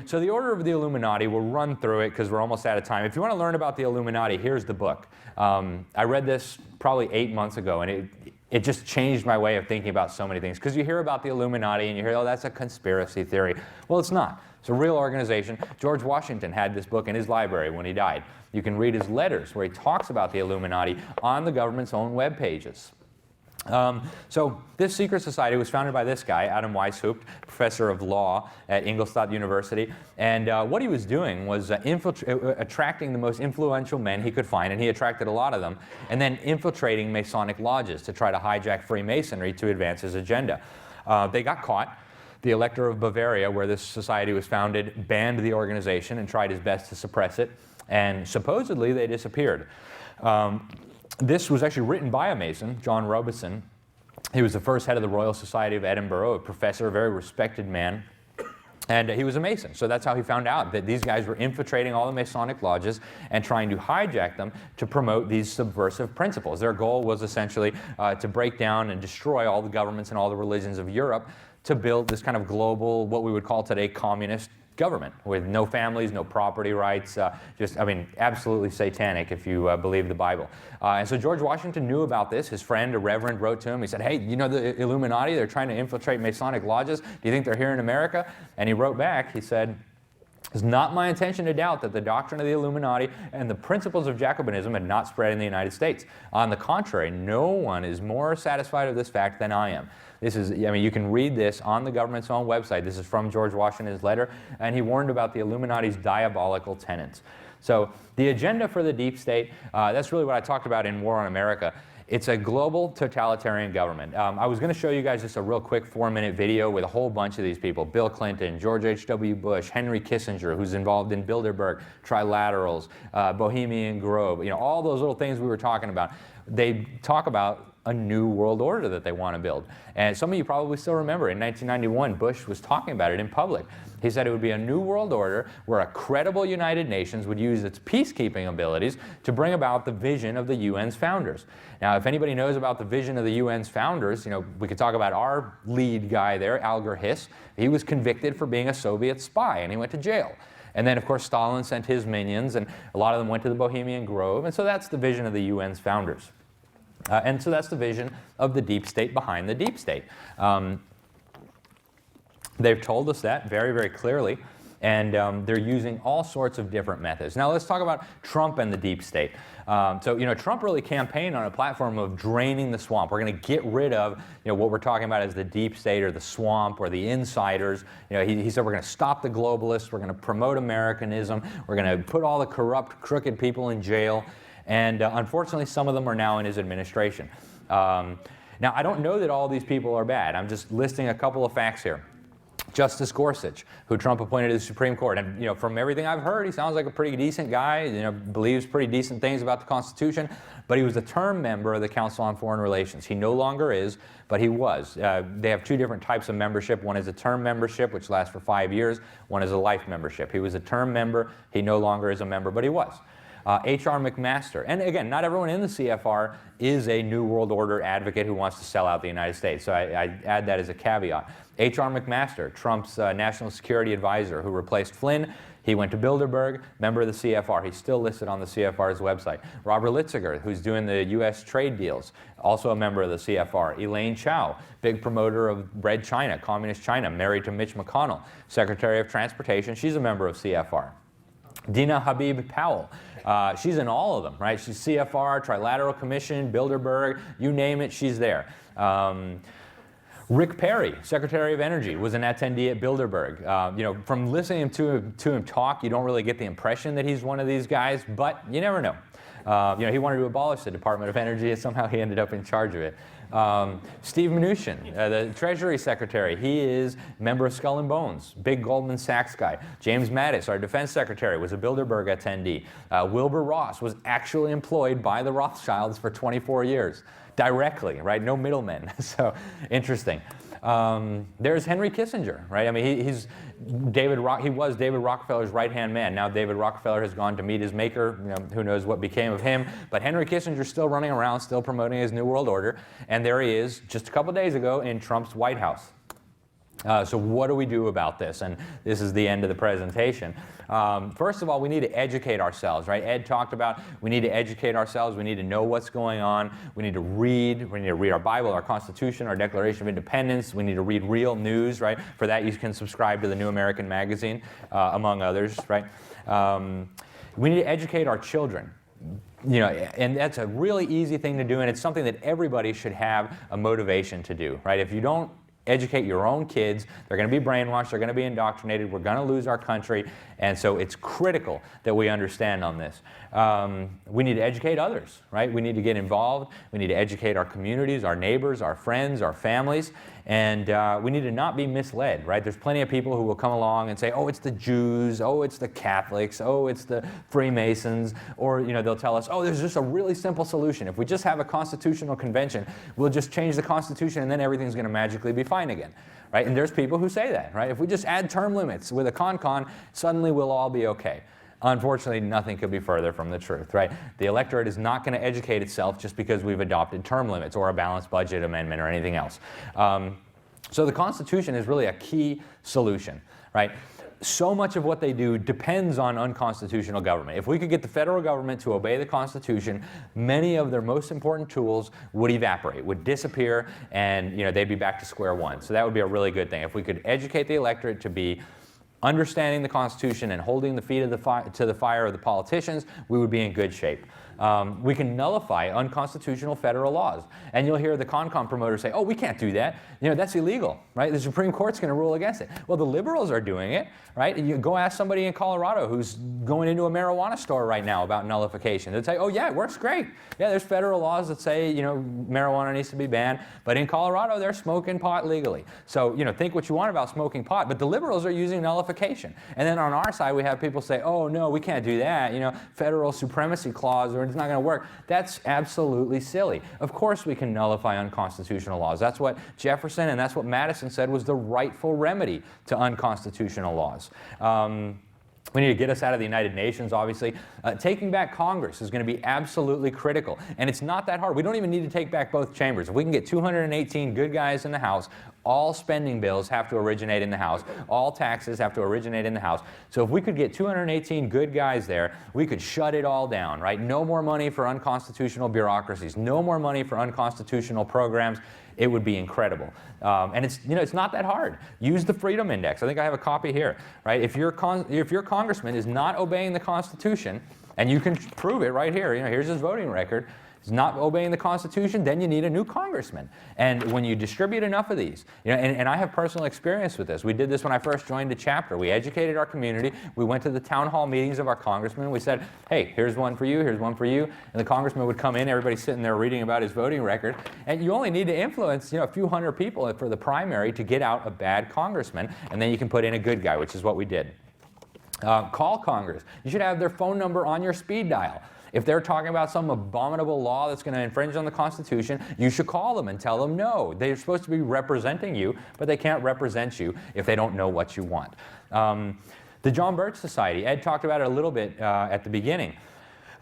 So the Order of the Illuminati, we'll run through it because we're almost out of time. If you want to learn about the Illuminati, here's the book. I read this probably 8 months ago, and it just changed my way of thinking about so many things. Because you hear about the Illuminati and you hear, oh, that's a conspiracy theory. Well, it's not. It's a real organization. George Washington had this book in his library when he died. You can read his letters where he talks about the Illuminati on the government's own web pages. So this secret society was founded by this guy, Adam Weishaupt, professor of law at Ingolstadt University. And what he was doing was attracting the most influential men he could find, and he attracted a lot of them, and then infiltrating Masonic lodges to try to hijack Freemasonry to advance his agenda. They got caught. The Elector of Bavaria, where this society was founded, banned the organization and tried his best to suppress it. And supposedly they disappeared. This was actually written by a Mason, John Robison. He was the first head of the Royal Society of Edinburgh, a professor, a very respected man. And he was a Mason, so that's how he found out that these guys were infiltrating all the Masonic lodges and trying to hijack them to promote these subversive principles. Their goal was essentially to break down and destroy all the governments and all the religions of Europe to build this kind of global, what we would call today, communist government with no families, no property rights, absolutely satanic if you believe the Bible. And so George Washington knew about this. His friend, a reverend, wrote to him. He said, hey, you know the Illuminati? They're trying to infiltrate Masonic lodges. Do you think they're here in America? And he wrote back, he said, it's not my intention to doubt that the doctrine of the Illuminati and the principles of Jacobinism had not spread in the United States. On the contrary, no one is more satisfied of this fact than I am. This is, you can read this on the government's own website. This is from George Washington's letter, and he warned about the Illuminati's diabolical tenets. So the agenda for the deep state, that's really what I talked about in War on America. It's a global totalitarian government. I was going to show you guys just a real quick 4-minute video with a whole bunch of these people. Bill Clinton, George H.W. Bush, Henry Kissinger, who's involved in Bilderberg, Trilaterals, Bohemian Grove, all those little things we were talking about. They talk about a new world order that they want to build. And some of you probably still remember in 1991, Bush was talking about it in public. He said it would be a new world order where a credible United Nations would use its peacekeeping abilities to bring about the vision of the UN's founders. Now, if anybody knows about the vision of the UN's founders, we could talk about our lead guy there, Alger Hiss. He was convicted for being a Soviet spy, and he went to jail. And then, of course, Stalin sent his minions, and a lot of them went to the Bohemian Grove. And so that's the vision of the UN's founders. And so that's the vision of the deep state behind the deep state. They've told us that very, very clearly, and they're using all sorts of different methods. Now let's talk about Trump and the deep state. Trump really campaigned on a platform of draining the swamp. We're going to get rid of what we're talking about as the deep state or the swamp or the insiders. He said we're going to stop the globalists, we're going to promote Americanism, we're going to put all the corrupt, crooked people in jail. And unfortunately, some of them are now in his administration. Now, I don't know that all these people are bad. I'm just listing a couple of facts here. Justice Gorsuch, who Trump appointed to the Supreme Court. And from everything I've heard, he sounds like a pretty decent guy, believes pretty decent things about the Constitution, but he was a term member of the Council on Foreign Relations. He no longer is, but he was. They have two different types of membership. One is a term membership, which lasts for 5 years. One is a life membership. He was a term member. He no longer is a member, but he was. H.R. McMaster. And again, not everyone in the CFR is a New World Order advocate who wants to sell out the United States. So I add that as a caveat. H.R. McMaster, Trump's national security advisor who replaced Flynn. He went to Bilderberg, member of the CFR. He's still listed on the CFR's website. Robert Litziger, who's doing the U.S. trade deals, also a member of the CFR. Elaine Chao, big promoter of Red China, Communist China, married to Mitch McConnell. Secretary of Transportation, she's a member of CFR. Dina Habib Powell. She's in all of them, right? She's CFR, Trilateral Commission, Bilderberg, you name it, she's there. Rick Perry, Secretary of Energy, was an attendee at Bilderberg. From listening to him talk, you don't really get the impression that he's one of these guys, but you never know. He wanted to abolish the Department of Energy, and somehow he ended up in charge of it. Steve Mnuchin, the Treasury Secretary, he is a member of Skull and Bones, big Goldman Sachs guy. James Mattis, our Defense Secretary, was a Bilderberg attendee. Wilbur Ross was actually employed by the Rothschilds for 24 years, directly, right? No middlemen, so interesting. There's Henry Kissinger, right? I mean, he was David Rockefeller's right-hand man. Now David Rockefeller has gone to meet his maker. You know, who knows what became of him? But Henry Kissinger's still running around, still promoting his New World Order. And there he is, just a couple days ago, in Trump's White House. So what do we do about this? And this is the end of the presentation. First of all, we need to educate ourselves, right? Ed talked about we need to educate ourselves. We need to know what's going on. We need to read. We need to read our Bible, our Constitution, our Declaration of Independence. We need to read real news, right? For that, you can subscribe to the New American Magazine, among others, right? We need to educate our children. You know, and that's a really easy thing to do, and it's something that everybody should have a motivation to do, right? If you don't educate your own kids, they're going to be brainwashed, they're going to be indoctrinated, we're going to lose our country, and so it's critical that we understand on this. We need to educate others, right? We need to get involved, we need to educate our communities, our neighbors, our friends, our families, and we need to not be misled, right? There's plenty of people who will come along and say, oh, it's the Jews, oh, it's the Catholics, oh, it's the Freemasons, or, you know, they'll tell us, oh, there's just a really simple solution. If we just have a constitutional convention, we'll just change the Constitution and then everything's going to magically be fine again, right? And there's people who say that, right? If we just add term limits with a con, suddenly we'll all be okay. Unfortunately, nothing could be further from the truth, right? The electorate is not going to educate itself just because we've adopted term limits or a balanced budget amendment or anything else. So the Constitution is really a key solution, right? So much of what they do depends on unconstitutional government. If we could get the federal government to obey the Constitution, many of their most important tools would evaporate, would disappear, and, you know, they'd be back to square one. So that would be a really good thing. If we could educate the electorate to be understanding the Constitution and holding the feet to the fire of the politicians, we would be in good shape. We can nullify unconstitutional federal laws. And you'll hear the con promoters say, oh, we can't do that. You know, that's illegal, right? The Supreme Court's going to rule against it. Well, the liberals are doing it, right? You go ask somebody in Colorado who's going into a marijuana store right now about nullification. They'll say, oh, yeah, it works great. Yeah, there's federal laws that say, you know, marijuana needs to be banned. But in Colorado, they're smoking pot legally. So, you know, think what you want about smoking pot, but the liberals are using nullification. And then on our side, we have people say, oh, no, we can't do that. You know, federal supremacy clause, or it's not going to work. That's absolutely silly. Of course we can nullify unconstitutional laws. That's what Jefferson and that's what Madison said was the rightful remedy to unconstitutional laws. We need to get us out of the United Nations, obviously. Taking back Congress is going to be absolutely critical. And it's not that hard. We don't even need to take back both chambers. If we can get 218 good guys in the House, all spending bills have to originate in the House. All taxes have to originate in the House. So if we could get 218 good guys there, we could shut it all down, right? No more money for unconstitutional bureaucracies. No more money for unconstitutional programs. It would be incredible. And it's, you know, it's not that hard. Use the Freedom Index. I think I have a copy here, right? If your congressman is not obeying the Constitution, and you can prove it right here, you know, here's his voting record, is not obeying the Constitution, then you need a new congressman. And when you distribute enough of these, you know, and I have personal experience with this. We did this when I first joined the chapter. We educated our community. We went to the town hall meetings of our congressmen. We said, hey, here's one for you, here's one for you. And the congressman would come in, everybody's sitting there reading about his voting record. And you only need to influence, you know, a few hundred people for the primary to get out a bad congressman. And then you can put in a good guy, which is what we did. Call Congress. You should have their phone number on your speed dial. If they're talking about some abominable law that's going to infringe on the Constitution, you should call them and tell them no. They're supposed to be representing you, but they can't represent you if they don't know what you want. The John Birch Society, Ed talked about it a little bit at the beginning.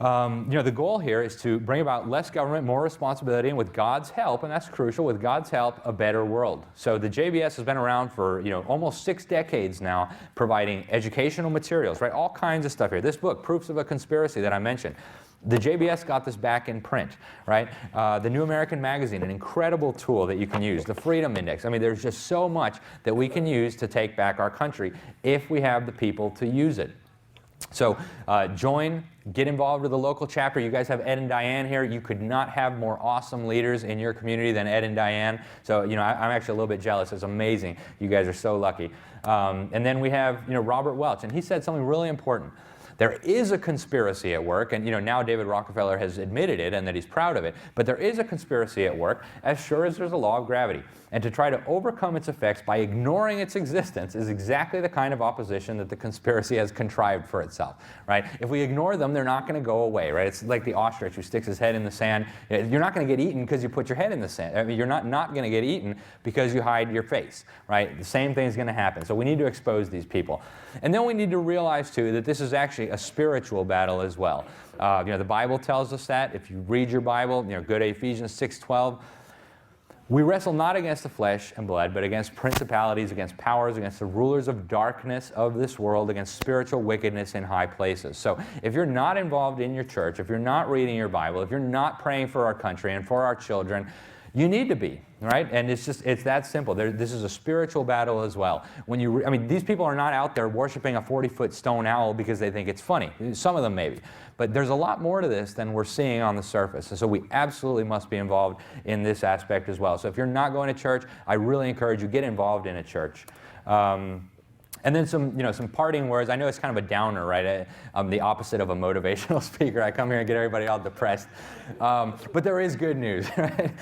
You know, the goal here is to bring about less government, more responsibility, and with God's help, and that's crucial, with God's help, a better world. So the JBS has been around for, you know, almost 6 decades now, providing educational materials, right? All kinds of stuff here. This book, Proofs of a Conspiracy that I mentioned. The JBS got this back in print, right? The New American Magazine, an incredible tool that you can use. The Freedom Index. I mean, there's just so much that we can use to take back our country if we have the people to use it. So join, get involved with the local chapter. You guys have Ed and Diane here. You could not have more awesome leaders in your community than Ed and Diane. So, you know, I'm actually a little bit jealous. It's amazing. You guys are so lucky. And then we have, you know, Robert Welch, and he said something really important. There is a conspiracy at work, and now David Rockefeller has admitted it and that he's proud of it, but there is a conspiracy at work as sure as there's a law of gravity. And to try to overcome its effects by ignoring its existence is exactly the kind of opposition that the conspiracy has contrived for itself, right? If we ignore them, they're not going to go away, right? It's like the ostrich who sticks his head in the sand. You're not going to get eaten because you put your head in the sand. I mean, you're not going to get eaten because you hide your face, right? The same thing is going to happen. So we need to expose these people. And then we need to realize, too, that this is actually a spiritual battle as well. The Bible tells us that. If you read your Bible, go to Ephesians 6:12. We wrestle not against the flesh and blood, but against principalities, against powers, against the rulers of darkness of this world, against spiritual wickedness in high places. So if you're not involved in your church, if you're not reading your Bible, if you're not praying for our country and for our children, you need to be, right? And it's that simple. This is a spiritual battle as well. These people are not out there worshiping a 40-foot stone owl because they think it's funny. Some of them maybe. But there's a lot more to this than we're seeing on the surface. And so we absolutely must be involved in this aspect as well. So if you're not going to church, I really encourage you, get involved in a church. And then some parting words. I know it's kind of a downer, right? I'm the opposite of a motivational speaker. I come here and get everybody all depressed. But there is good news, right?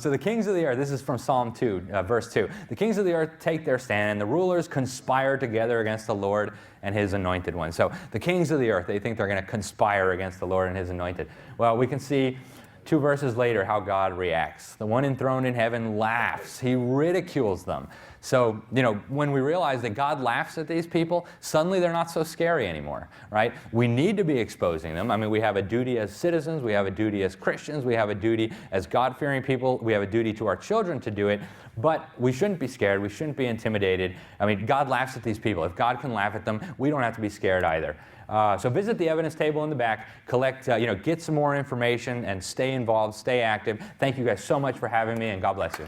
So the kings of the earth, this is from Psalm 2, verse 2. The kings of the earth take their stand, and the rulers conspire together against the Lord and his anointed one. So the kings of the earth, they think they're going to conspire against the Lord and his anointed. Well, we can see 2 verses later how God reacts. The one enthroned in heaven laughs. He ridicules them. So, when we realize that God laughs at these people, suddenly they're not so scary anymore, right? We need to be exposing them. I mean, we have a duty as citizens, we have a duty as Christians, we have a duty as God-fearing people, we have a duty to our children to do it, but we shouldn't be scared, we shouldn't be intimidated. I mean, God laughs at these people. If God can laugh at them, we don't have to be scared either. So visit the evidence table in the back, collect, get some more information, and stay involved, stay active. Thank you guys so much for having me, and God bless you.